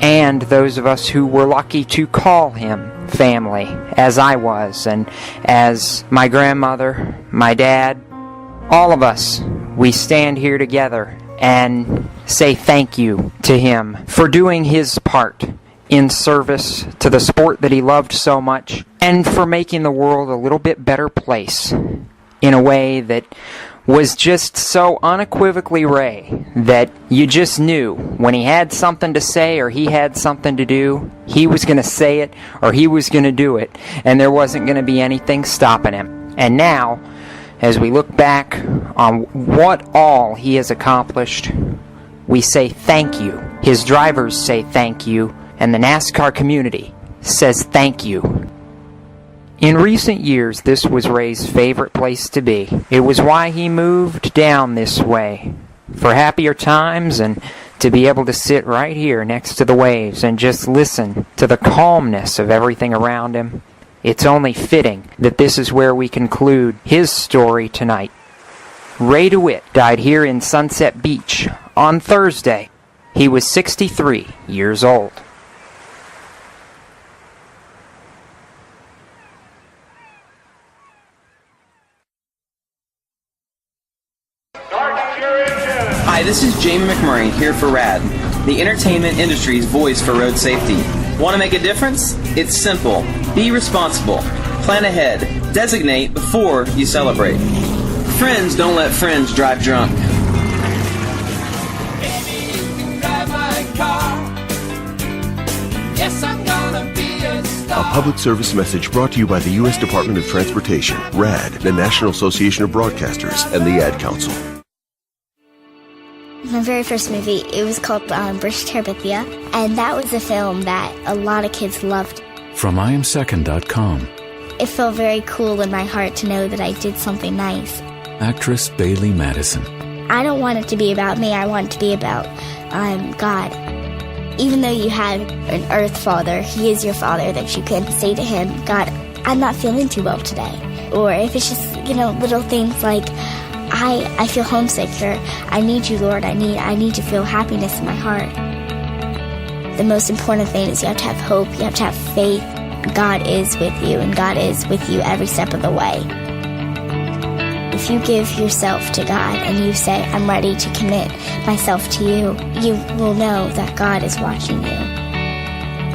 and those of us who were lucky to call him family, as I was, and as my grandmother, my dad, all of us, we stand here together and say thank you to him for doing his part in service to the sport that he loved so much, and for making the world a little bit better place in a way that was just so unequivocally Ray that you just knew when he had something to say or he had something to do, he was going to say it or he was going to do it, and there wasn't going to be anything stopping him. And now, as we look back on what all he has accomplished, we say thank you. His drivers say thank you, and the NASCAR community says thank you. In recent years, this was Ray's favorite place to be. It was why he moved down this way, for happier times and to be able to sit right here next to the waves and just listen to the calmness of everything around him. It's only fitting that this is where we conclude his story tonight. Ray DeWitt died here in Sunset Beach on Thursday. He was 63 years old. Hi, this is Jamie McMurray here for RAD, the entertainment industry's voice for road safety. Want to make a difference? It's simple. Be responsible. Plan ahead. Designate before you celebrate. Friends don't let friends drive drunk. A public service message brought to you by the U.S. Department of Transportation, RAD, the National Association of Broadcasters, and the Ad Council. My very first movie, it was called British Terabithia, and that was a film that a lot of kids loved. From IamSecond.com. It felt very cool in my heart to know that I did something nice. Actress Bailey Madison. I don't want it to be about me, I want it to be about God. Even though you have an earth father, he is your father, that you can say to him, God, I'm not feeling too well today. Or if it's just, little things like, I feel homesick, or I need you, Lord, I need to feel happiness in my heart. The most important thing is you have to have hope, you have to have faith. God is with you, and God is with you every step of the way. If you give yourself to God and you say, I'm ready to commit myself to you, you will know that God is watching you.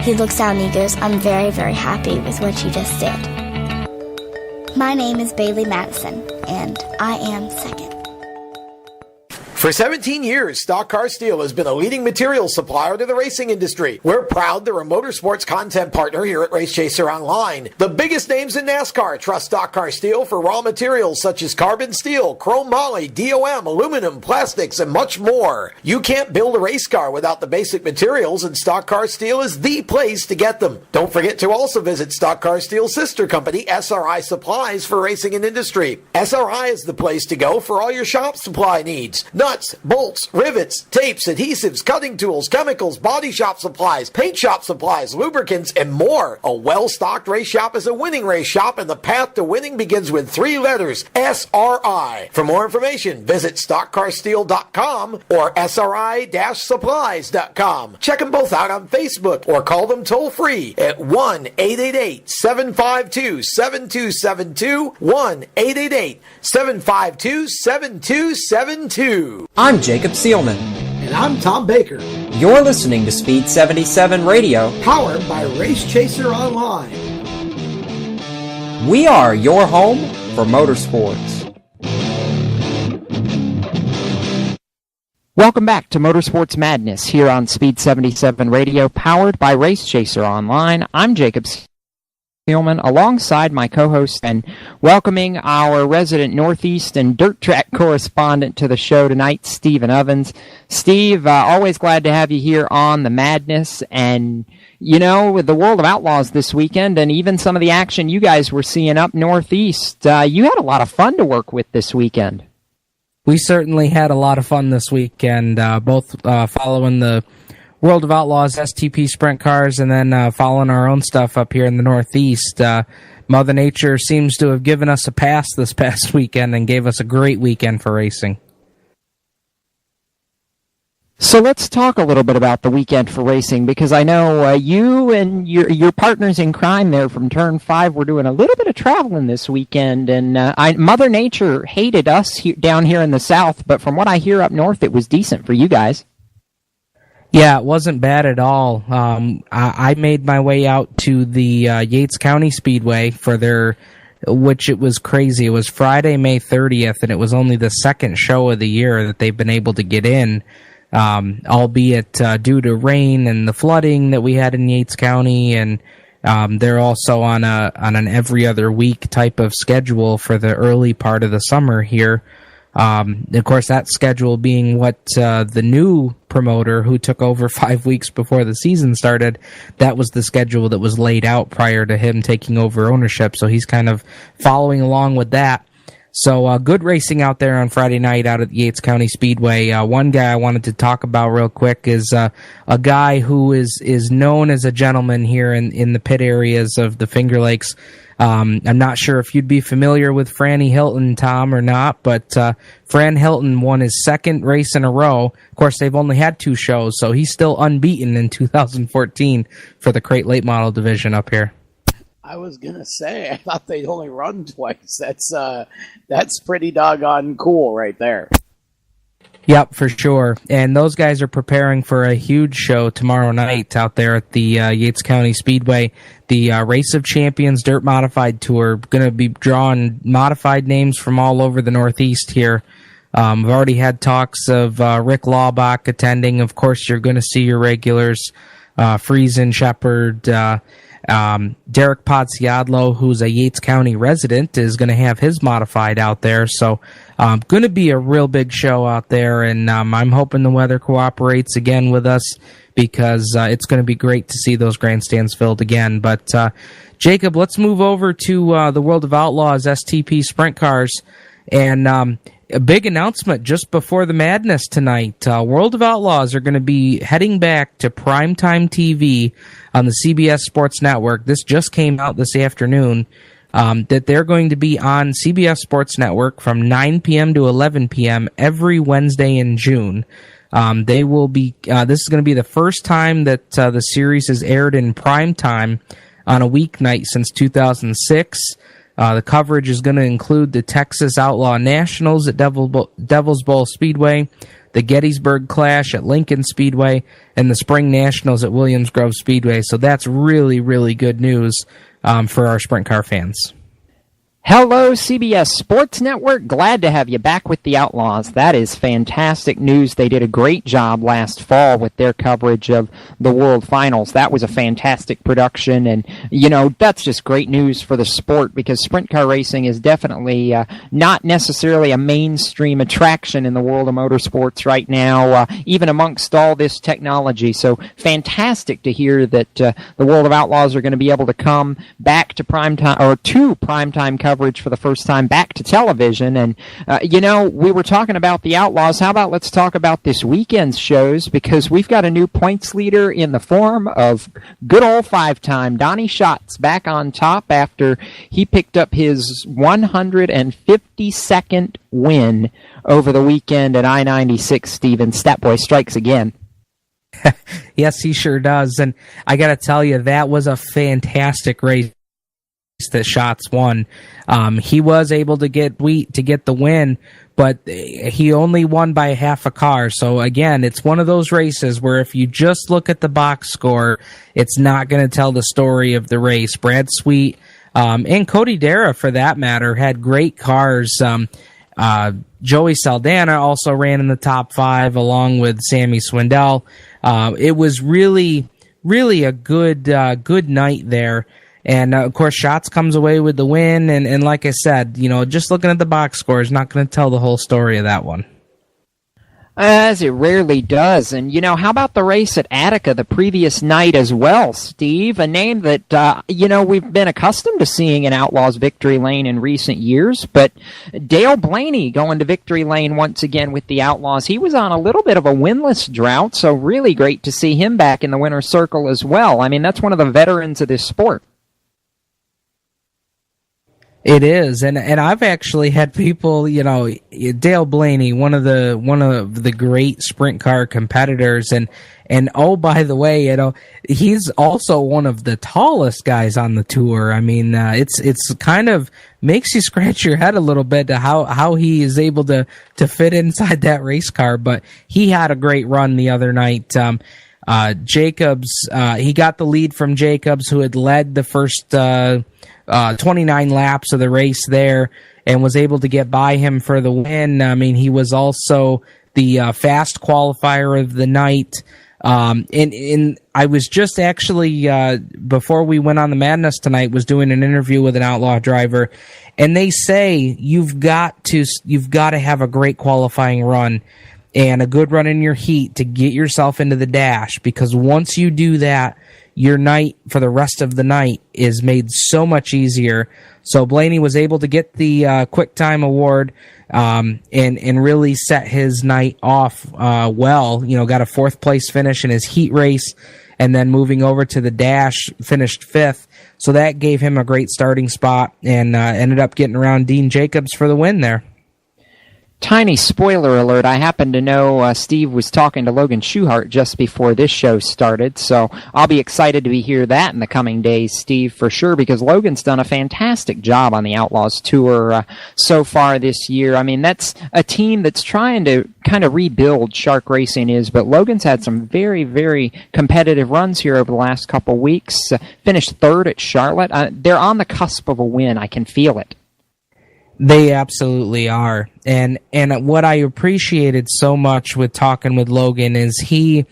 He looks down and he goes, I'm very, very happy with what you just did. My name is Bailey Madison, and I am second. For 17 years, Stock Car Steel has been a leading material supplier to the racing industry. We're proud they're a motorsports content partner here at Race Chaser Online. The biggest names in NASCAR trust Stock Car Steel for raw materials such as carbon steel, chrome moly, DOM, aluminum, plastics, and much more. You can't build a race car without the basic materials, and Stock Car Steel is the place to get them. Don't forget to also visit Stock Car Steel's sister company, SRI Supplies, for racing and industry. SRI is the place to go for all your shop supply needs. Nuts, bolts, rivets, tapes, adhesives, cutting tools, chemicals, body shop supplies, paint shop supplies, lubricants, and more. A well-stocked race shop is a winning race shop, and the path to winning begins with 3 letters, SRI. For more information, visit stockcarsteel.com or SRI-supplies.com. Check them both out on Facebook or call them toll-free at 1-888-752-7272, 1-888-752-7272. I'm Jacob Seelman. And I'm Tom Baker. You're listening to Speed77 Radio, powered by Race Chaser Online. We are your home for motorsports. Welcome back to Motorsports Madness here on Speed77 Radio, powered by Race Chaser Online. I'm Jacob Seelman, alongside my co-host, and welcoming our resident Northeast and dirt track correspondent to the show tonight, Stephen Ovens. Steve, always glad to have you here on the Madness, and with the World of Outlaws this weekend, and even some of the action you guys were seeing up Northeast, you had a lot of fun to work with this weekend. We certainly had a lot of fun this weekend, both following the World of Outlaws STP sprint cars, and then following our own stuff up here in the Northeast. Mother Nature seems to have given us a pass this past weekend and gave us a great weekend for racing. So let's talk a little bit about the weekend for racing, because I know you and your partners in crime there from Turn 5 were doing a little bit of traveling this weekend, and Mother Nature hated us down here in the South, but from what I hear up north, it was decent for you guys. Yeah, it wasn't bad at all. I made my way out to the Yates County Speedway for their, which it was crazy. It was Friday, May 30th, and it was only the second show of the year that they've been able to get in, albeit due to rain and the flooding that we had in Yates County, and they're also on an every other week type of schedule for the early part of the summer here. Of course, that schedule being what the new promoter who took over 5 weeks before the season started, that was the schedule that was laid out prior to him taking over ownership. So he's kind of following along with that. So good racing out there on Friday night out at the Yates County Speedway. One guy I wanted to talk about real quick is a guy who is known as a gentleman here in the pit areas of the Finger Lakes. I'm not sure if you'd be familiar with Franny Hilton, Tom, or not, but Fran Hilton won his second race in a row. Of course, they've only had 2 shows, so he's still unbeaten in 2014 for the Crate Late Model division up here. I was gonna say, I thought they'd only run twice. That's pretty doggone cool right there. Yep, for sure. And those guys are preparing for a huge show tomorrow night out there at the Yates County Speedway. The Race of Champions Dirt Modified Tour, going to be drawing modified names from all over the Northeast here. We've already had talks of Rick Laubach attending. Of course, you're going to see your regulars, Friesen, Shepard, Derek Podsiadlo, who's a Yates County resident, is going to have his modified out there. So going to be a real big show out there, and I'm hoping the weather cooperates again with us, because it's going to be great to see those grandstands filled again. But Jacob, let's move over to the World of Outlaws STP Sprint Cars, and a big announcement just before the madness tonight. World of Outlaws are going to be heading back to primetime TV on the CBS Sports Network. This just came out this afternoon, that they're going to be on CBS Sports Network from 9 p.m. to 11 p.m. every Wednesday in June. They will be. This is going to be the first time that the series has aired in prime time on a weeknight since 2006. The coverage is going to include the Texas Outlaw Nationals at Devil's Bowl Speedway, the Gettysburg Clash at Lincoln Speedway, and the Spring Nationals at Williams Grove Speedway. So that's really, really good news for our sprint car fans. Hello, CBS Sports Network. Glad to have you back with the Outlaws. That is fantastic news. They did a great job last fall with their coverage of the World Finals. That was a fantastic production, and, you know, that's just great news for the sport, because sprint car racing is definitely not necessarily a mainstream attraction in the world of motorsports right now, even amongst all this technology. So fantastic to hear that the World of Outlaws are going to be able to come back to primetime, or to primetime coverage for the first time, back to television. And you know, we were talking about the Outlaws. How about let's talk about this weekend's shows, because we've got a new points leader in the form of good old 5-time Donnie Schatz back on top after he picked up his 152nd win over the weekend at I-96. Steven, Statboy strikes again. Yes, he sure does. And I got to tell you, that was a fantastic race that Schatz won. He was able to get the win, but he only won by half a car. So again, it's one of those races where if you just look at the box score, it's not going to tell the story of the race. Brad Sweet and Cody Dara, for that matter, had great cars. Joey Saldana also ran in the top 5 along with Sammy Swindell. It was really, really a good night there. And, of course, Schatz comes away with the win. And like I said, you know, just looking at the box score is not going to tell the whole story of that one. As it rarely does. And, how about the race at Attica the previous night as well, Steve? A name that, we've been accustomed to seeing in Outlaws Victory Lane in recent years. But Dale Blaney going to Victory Lane once again with the Outlaws. He was on a little bit of a winless drought, so really great to see him back in the winner's circle as well. I mean, that's one of the veterans of this sport. It is, and I've actually had people, Dale Blaney, one of the great sprint car competitors, and oh, by the way, he's also one of the tallest guys on the tour. I mean, it's kind of makes you scratch your head a little bit to how he is able to fit inside that race car. But he had a great run the other night. Jacobs, he got the lead from Jacobs, who had led the first 29 laps of the race there, and was able to get by him for the win. I mean, he was also the fast qualifier of the night. And I was just actually, before we went on the Madness tonight, was doing an interview with an Outlaw driver, and they say you've got to have a great qualifying run and a good run in your heat to get yourself into the dash, because once you do that, your night for the rest of the night is made so much easier. So Blaney was able to get the quick time award and really set his night off well. Got a 4th place finish in his heat race, and then moving over to the dash, finished 5th. So that gave him a great starting spot, and ended up getting around Dean Jacobs for the win there. Tiny spoiler alert, I happen to know Steve was talking to Logan Schuchart just before this show started, so I'll be excited to hear that in the coming days, Steve, for sure, because Logan's done a fantastic job on the Outlaws Tour so far this year. I mean, that's a team that's trying to kind of rebuild, Shark Racing is, but Logan's had some very, very competitive runs here over the last couple weeks, finished 3rd at Charlotte. They're on the cusp of a win, I can feel it. They absolutely are. And what I appreciated so much with talking with Logan is he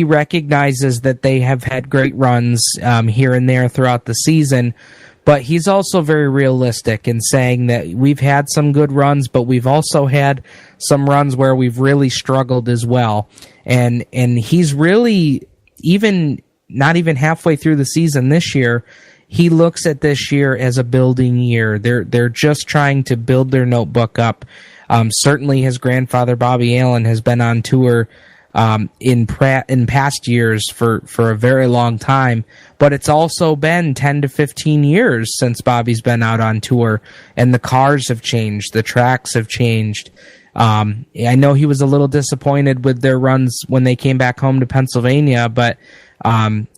recognizes that they have had great runs here and there throughout the season, but he's also very realistic in saying that we've had some good runs, but we've also had some runs where we've really struggled as well. And he's really not even halfway through the season this year, he looks at this year as a building year. They're just trying to build their notebook up. Certainly his grandfather, Bobby Allen, has been on tour in past years for a very long time, but it's also been 10 to 15 years since Bobby's been out on tour, and the cars have changed, the tracks have changed. I know he was a little disappointed with their runs when they came back home to Pennsylvania, but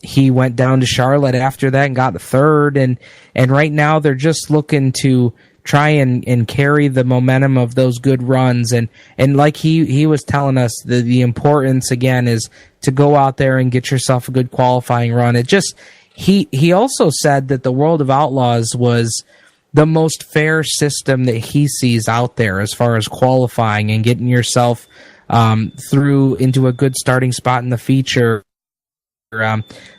he went down to Charlotte after that and got the 3rd, and right now they're just looking to try and carry the momentum of those good runs, and like he was telling us, the importance again is to go out there and get yourself a good qualifying run. It just he also said that the World of Outlaws was the most fair system that he sees out there as far as qualifying and getting yourself through into a good starting spot in the feature.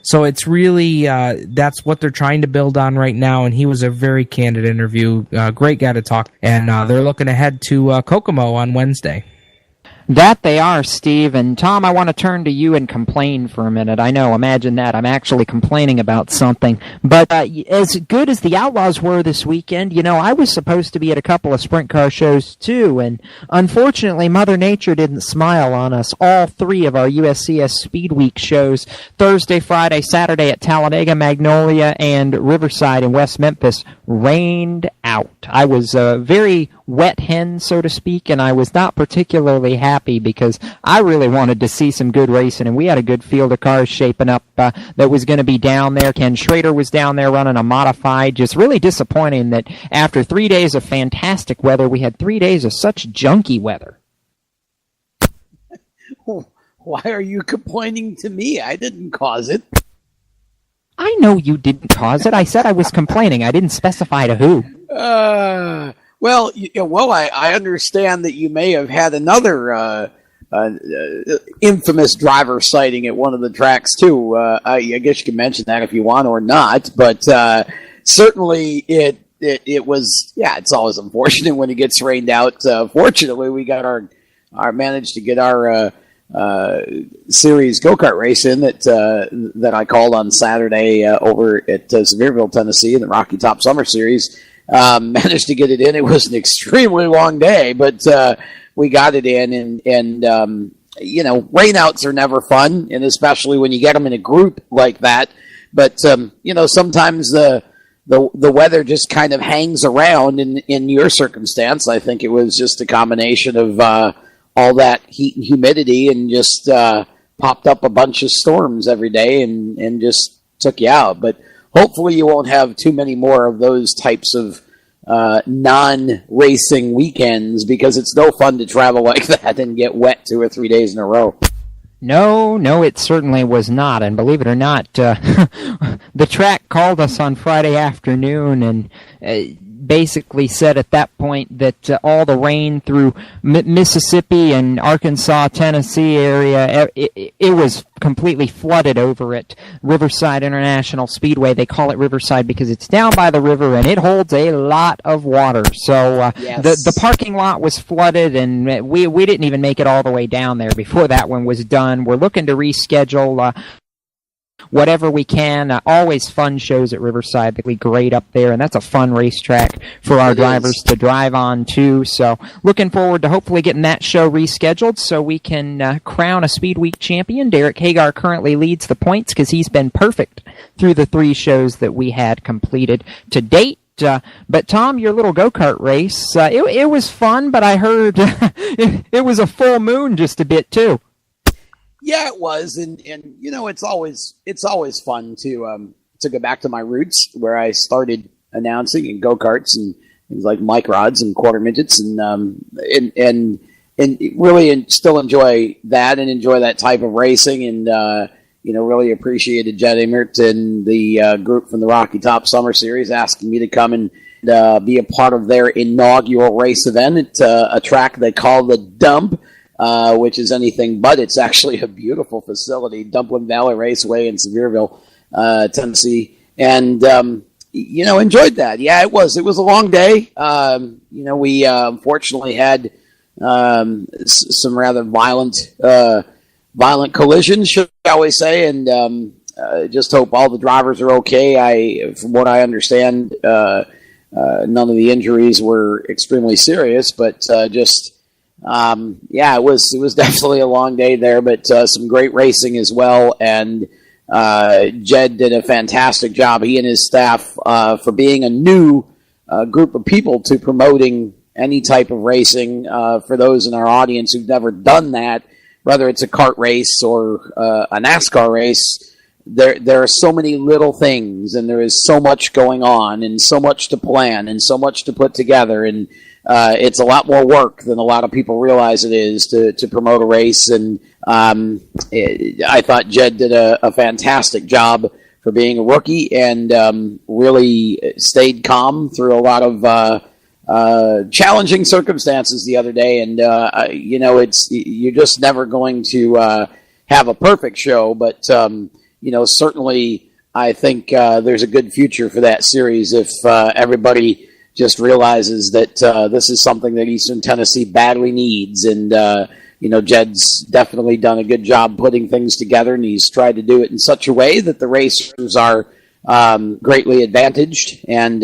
So it's really that's what they're trying to build on right now, and he was a very candid interview, great guy to talk, and they're looking ahead to Kokomo on Wednesday. That they are, Steve. And Tom, I want to turn to you and complain for a minute. I know, imagine that. I'm actually complaining about something. But as good as the Outlaws were this weekend, I was supposed to be at a couple of sprint car shows too, and unfortunately Mother Nature didn't smile on us. All 3 of our USCS Speed Week shows, Thursday, Friday, Saturday at Talladega, Magnolia, and Riverside in West Memphis, rained out. I was a very wet hen, so to speak, and I was not particularly happy because I really wanted to see some good racing, and we had a good field of cars shaping up that was going to be down there. Ken Schrader was down there running a modified. Just really disappointing that after 3 days of fantastic weather, we had 3 days of such junky weather. Why are you complaining to me? I didn't cause it. I know you didn't cause it. I said I was complaining. I didn't specify to who. Well, I understand that you may have had another infamous driver sighting at one of the tracks too. I guess you can mention that if you want or not, but certainly it was. Yeah, it's always unfortunate when it gets rained out. Fortunately, we got our managed to get our series go-kart race in that I called on Saturday over at Sevierville, Tennessee, in the Rocky Top Summer Series. Managed to get it in. It was an extremely long day, but we got it in, and rainouts are never fun, and especially when you get them in a group like that. But sometimes the weather just kind of hangs around. In your circumstance, I think it was just a combination of all that heat and humidity, and just popped up a bunch of storms every day, and just took you out. But hopefully you won't have too many more of those types of non-racing weekends, because it's no fun to travel like that and get wet 2 or 3 days in a row. No, it certainly was not. And believe it or not, the track called us on Friday afternoon and basically said at that point that all the rain through Mississippi and Arkansas, Tennessee area, it was completely flooded over at Riverside International Speedway. They call it Riverside because it's down by the river and it holds a lot of water. So yes. the parking lot was flooded, and we didn't even make it all the way down there before that one was done. We're looking to reschedule whatever we can. Always fun shows at Riverside. They'll be great up there, and that's a fun racetrack for our drivers to drive on too. So looking forward to hopefully getting that show rescheduled so we can crown a Speed Week champion. Derek Hagar currently leads the points because he's been perfect through the 3 shows that we had completed to date. But Tom, your little go-kart race, it was fun, but I heard it was a full moon just a bit too. Yeah, it was, and it's always fun to go back to my roots where I started announcing in go-karts and things like mic rods and quarter midgets, and really still enjoy that and enjoy that type of racing, and really appreciated Jed Emert and the group from the Rocky Top Summer Series asking me to come and be a part of their inaugural race event at a track they call the Dump. Which is anything but. It's actually a beautiful facility, Dumpling Valley Raceway in Sevierville, Tennessee, and enjoyed that. Yeah, it was a long day. We unfortunately had some rather violent collisions, shall we say, and just hope all the drivers are okay. From what I understand, none of the injuries were extremely serious, but it was definitely a long day there, but some great racing as well, and Jed did a fantastic job, he and his staff, for being a new group of people to promoting any type of racing. For those in our audience who've never done that, whether it's a kart race or a NASCAR race, there are so many little things, and there is so much going on, and so much to plan, and so much to put together, and it's a lot more work than a lot of people realize it is to promote a race. And I thought Jed did a fantastic job for being a rookie, and really stayed calm through a lot of challenging circumstances the other day. And you're just never going to have a perfect show, but certainly I think there's a good future for that series if everybody just realizes that this is something that Eastern Tennessee badly needs. And, Jed's definitely done a good job putting things together, and he's tried to do it in such a way that the racers are greatly advantaged and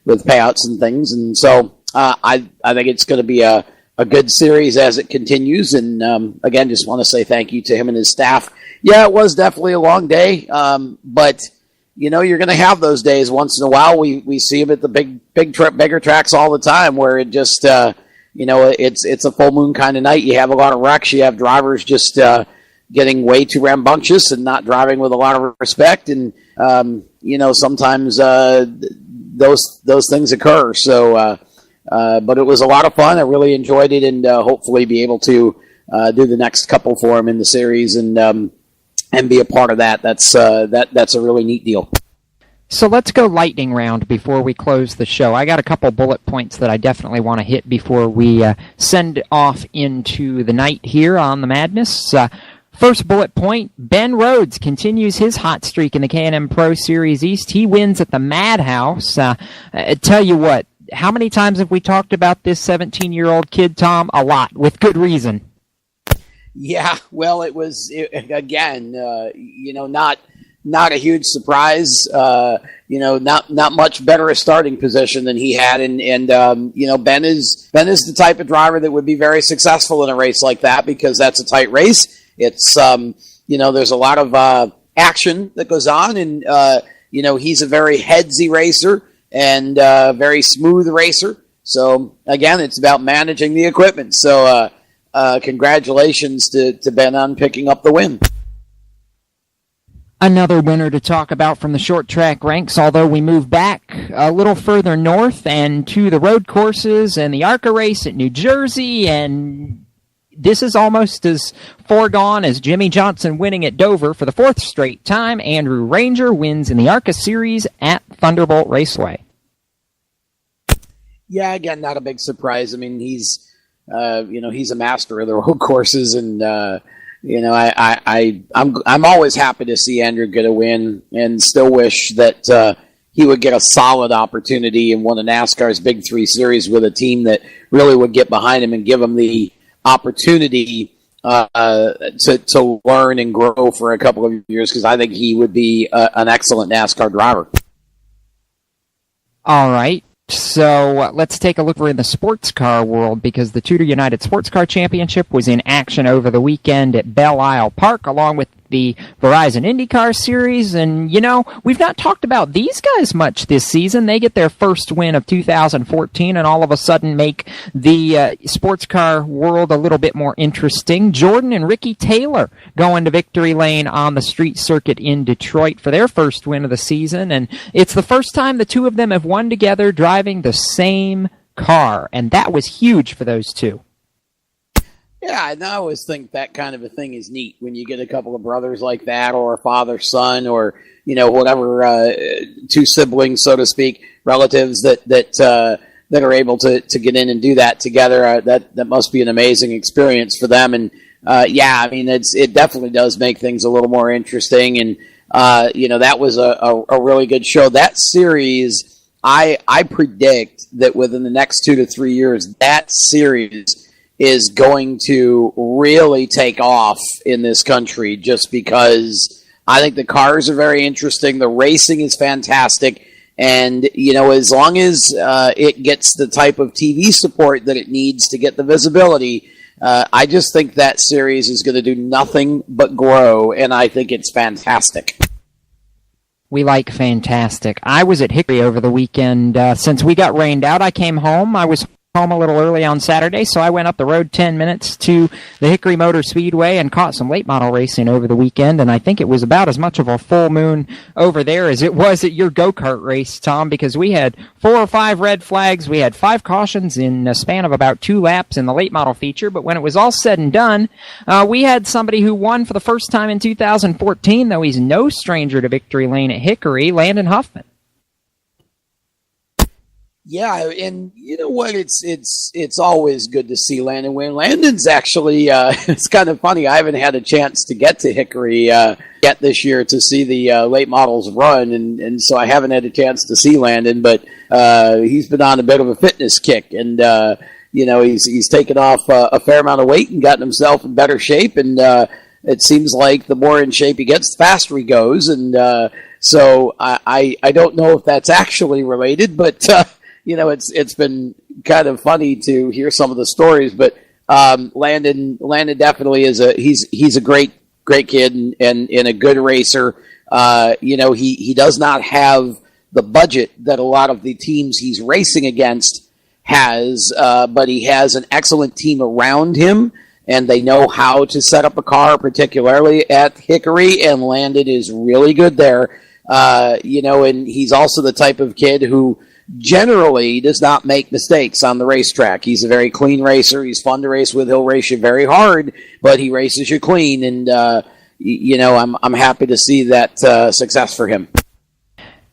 with payouts and things. And so I think it's going to be a good series as it continues. And, again, just want to say thank you to him and his staff. Yeah, it was definitely a long day, but you're going to have those days once in a while. We see them at the bigger tracks all the time, where it just, it's a full moon kind of night. You have a lot of wrecks. You have drivers just getting way too rambunctious and not driving with a lot of respect. And, sometimes those things occur. So, but it was a lot of fun. I really enjoyed it, and hopefully be able to do the next couple for him in the series, and be a part of that. That's a really neat deal. So let's go lightning round before we close the show. I got a couple bullet points that I definitely want to hit before we send off into the night here on the Madness. First bullet point, Ben Rhodes continues his hot streak in the K&M Pro Series East. He wins at the Madhouse. Tell you what, how many times have we talked about this 17-year-old kid, Tom? A lot, with good reason. Yeah, well, it was, again, not a huge surprise. Not much better a starting position than he had, and Ben is the type of driver that would be very successful in a race like that because that's a tight race. It's there's a lot of action that goes on, and he's a very headsy racer and very smooth racer. So again, it's about managing the equipment. So congratulations to Ben on picking up the win. Another winner to talk about from the short track ranks, although we move back a little further north and to the road courses and the ARCA race at New Jersey, and this is almost as foregone as Jimmy Johnson winning at Dover for the fourth straight time. Andrew Ranger wins in the ARCA Series at Thunderbolt Raceway. Yeah, again, not a big surprise. I mean, he's a master of the road courses, and I'm always happy to see Andrew get a win, and still wish that he would get a solid opportunity in one of NASCAR's Big Three series with a team that really would get behind him and give him the opportunity to learn and grow for a couple of years, because I think he would be an excellent NASCAR driver. All right. So let's take a look in the sports car world, because the Tudor United Sports Car Championship was in action over the weekend at Belle Isle Park, along with the Verizon IndyCar Series. And, we've not talked about these guys much this season. They get their first win of 2014 and all of a sudden make the sports car world a little bit more interesting. Jordan and Ricky Taylor going to victory lane on the street circuit in Detroit for their first win of the season. And it's the first time the two of them have won together driving the same car. And that was huge for those two. Yeah, and I always think that kind of a thing is neat when you get a couple of brothers like that, or a father-son, or whatever, two siblings, so to speak, relatives that are able to get in and do that together. That must be an amazing experience for them. And it definitely does make things a little more interesting. And that was a really good show. That series, I predict that within the next 2 to 3 years, that series is going to really take off in this country, just because I think the cars are very interesting. The racing is fantastic. And, as long as it gets the type of TV support that it needs to get the visibility, I just think that series is going to do nothing but grow, and I think it's fantastic. We like fantastic. I was at Hickory over the weekend. Since we got rained out, I came home. I was home a little early on Saturday, so I went up the road 10 minutes to the Hickory Motor Speedway and caught some late model racing over the weekend, and I think it was about as much of a full moon over there as it was at your go-kart race, Tom, because we had 4 or 5 red flags, we had 5 cautions in a span of about 2 laps in the late model feature, but when it was all said and done, we had somebody who won for the first time in 2014, though he's no stranger to victory lane at Hickory, Landon Huffman. Yeah, and you know what? It's always good to see Landon win. Landon's actually, it's kind of funny. I haven't had a chance to get to Hickory yet this year to see the late models run, and so I haven't had a chance to see Landon. But he's been on a bit of a fitness kick, and he's taken off a fair amount of weight and gotten himself in better shape. And it seems like the more in shape he gets, the faster he goes. And so I don't know if that's actually related, but. It's been kind of funny to hear some of the stories, but Landon definitely is he's a great kid and a good racer. He does not have the budget that a lot of the teams he's racing against has, but he has an excellent team around him, and they know how to set up a car, particularly at Hickory, and Landon is really good there. And he's also the type of kid who generally does not make mistakes on the racetrack. He's a very clean racer. He's fun to race with. He'll race you very hard, but he races you clean. And, I'm happy to see that success for him.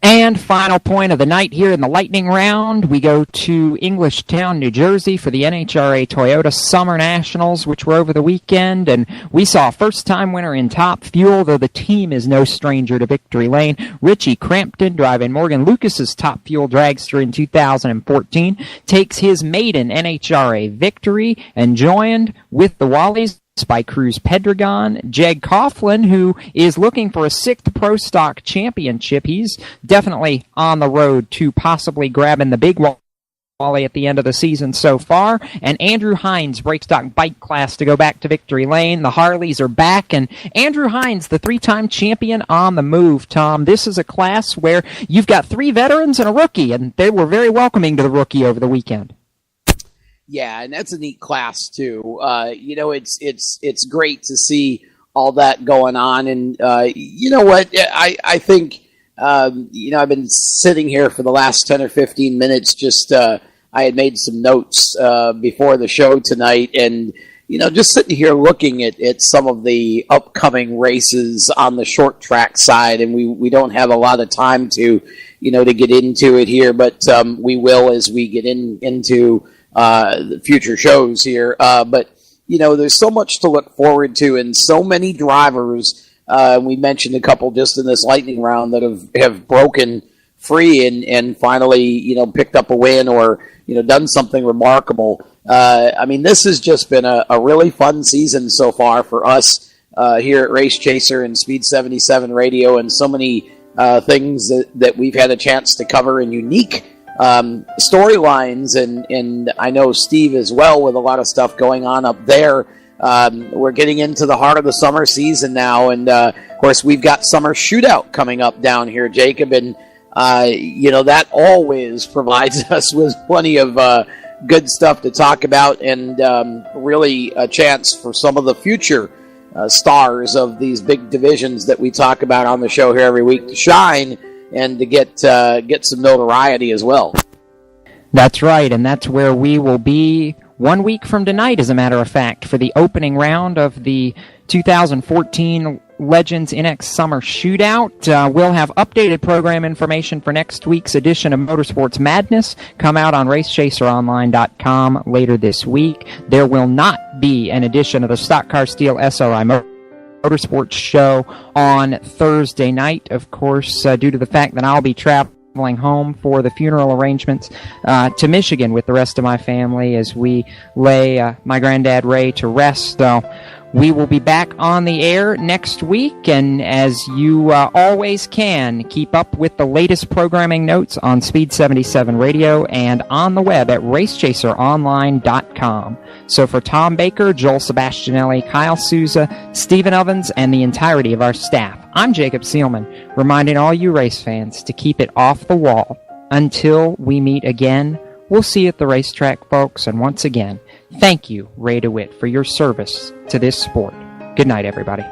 And final point of the night here in the lightning round, we go to Englishtown, New Jersey for the NHRA Toyota Summer Nationals, which were over the weekend, and we saw a first-time winner in Top Fuel, though the team is no stranger to victory lane. Richie Crampton, driving Morgan Lucas's Top Fuel dragster in 2014, takes his maiden NHRA victory and joined with the Wallies by Cruz Pedregon. Jeg Coughlin, who is looking for a 6th Pro Stock championship. He's definitely on the road to possibly grabbing the big Wally at the end of the season so far. And Andrew Hines, break stock bike class, to go back to victory lane. The Harleys are back, and Andrew Hines, the 3-time champion, on the move, Tom. This is a class where you've got 3 veterans and a rookie, and they were very welcoming to the rookie over the weekend. Yeah, and that's a neat class too. It's great to see all that going on, and you know what? I think I've been sitting here for the last 10 or 15 minutes. Just I had made some notes before the show tonight, and just sitting here looking at some of the upcoming races on the short track side, and we don't have a lot of time to get into it here, but we will as we get into the future shows here. But there's so much to look forward to, and so many drivers. We mentioned a couple just in this lightning round that have broken free and finally picked up a win or done something remarkable. This has just been a really fun season so far for us here at Race Chaser and Speed77 Radio, and so many things that we've had a chance to cover, and unique storylines, and I know Steve as well, with a lot of stuff going on up there. We're getting into the heart of the summer season now, and of course we've got Summer Shootout coming up down here, Jacob, and that always provides us with plenty of good stuff to talk about, and really a chance for some of the future stars of these big divisions that we talk about on the show here every week to shine and to get some notoriety as well. That's right, and that's where we will be 1 week from tonight, as a matter of fact, for the opening round of the 2014 Legends NX Summer Shootout. We'll have updated program information for next week's edition of Motorsports Madness come out on RaceChaserOnline.com later this week. There will not be an edition of the Stock Car Steel SRI Motorsports show on Thursday night, of course, due to the fact that I'll be traveling home for the funeral arrangements to Michigan with the rest of my family as we lay my granddad Ray to rest. So we will be back on the air next week, and as you always can, keep up with the latest programming notes on Speed77 Radio and on the web at RaceChaserOnline.com. So for Tom Baker, Joel Sebastianelli, Kyle Souza, Stephen Ovens, and the entirety of our staff, I'm Jacob Seelman, reminding all you race fans to keep it off the wall. Until we meet again, we'll see you at the racetrack, folks, and once again, thank you, Ray DeWitt, for your service to this sport. Good night, everybody.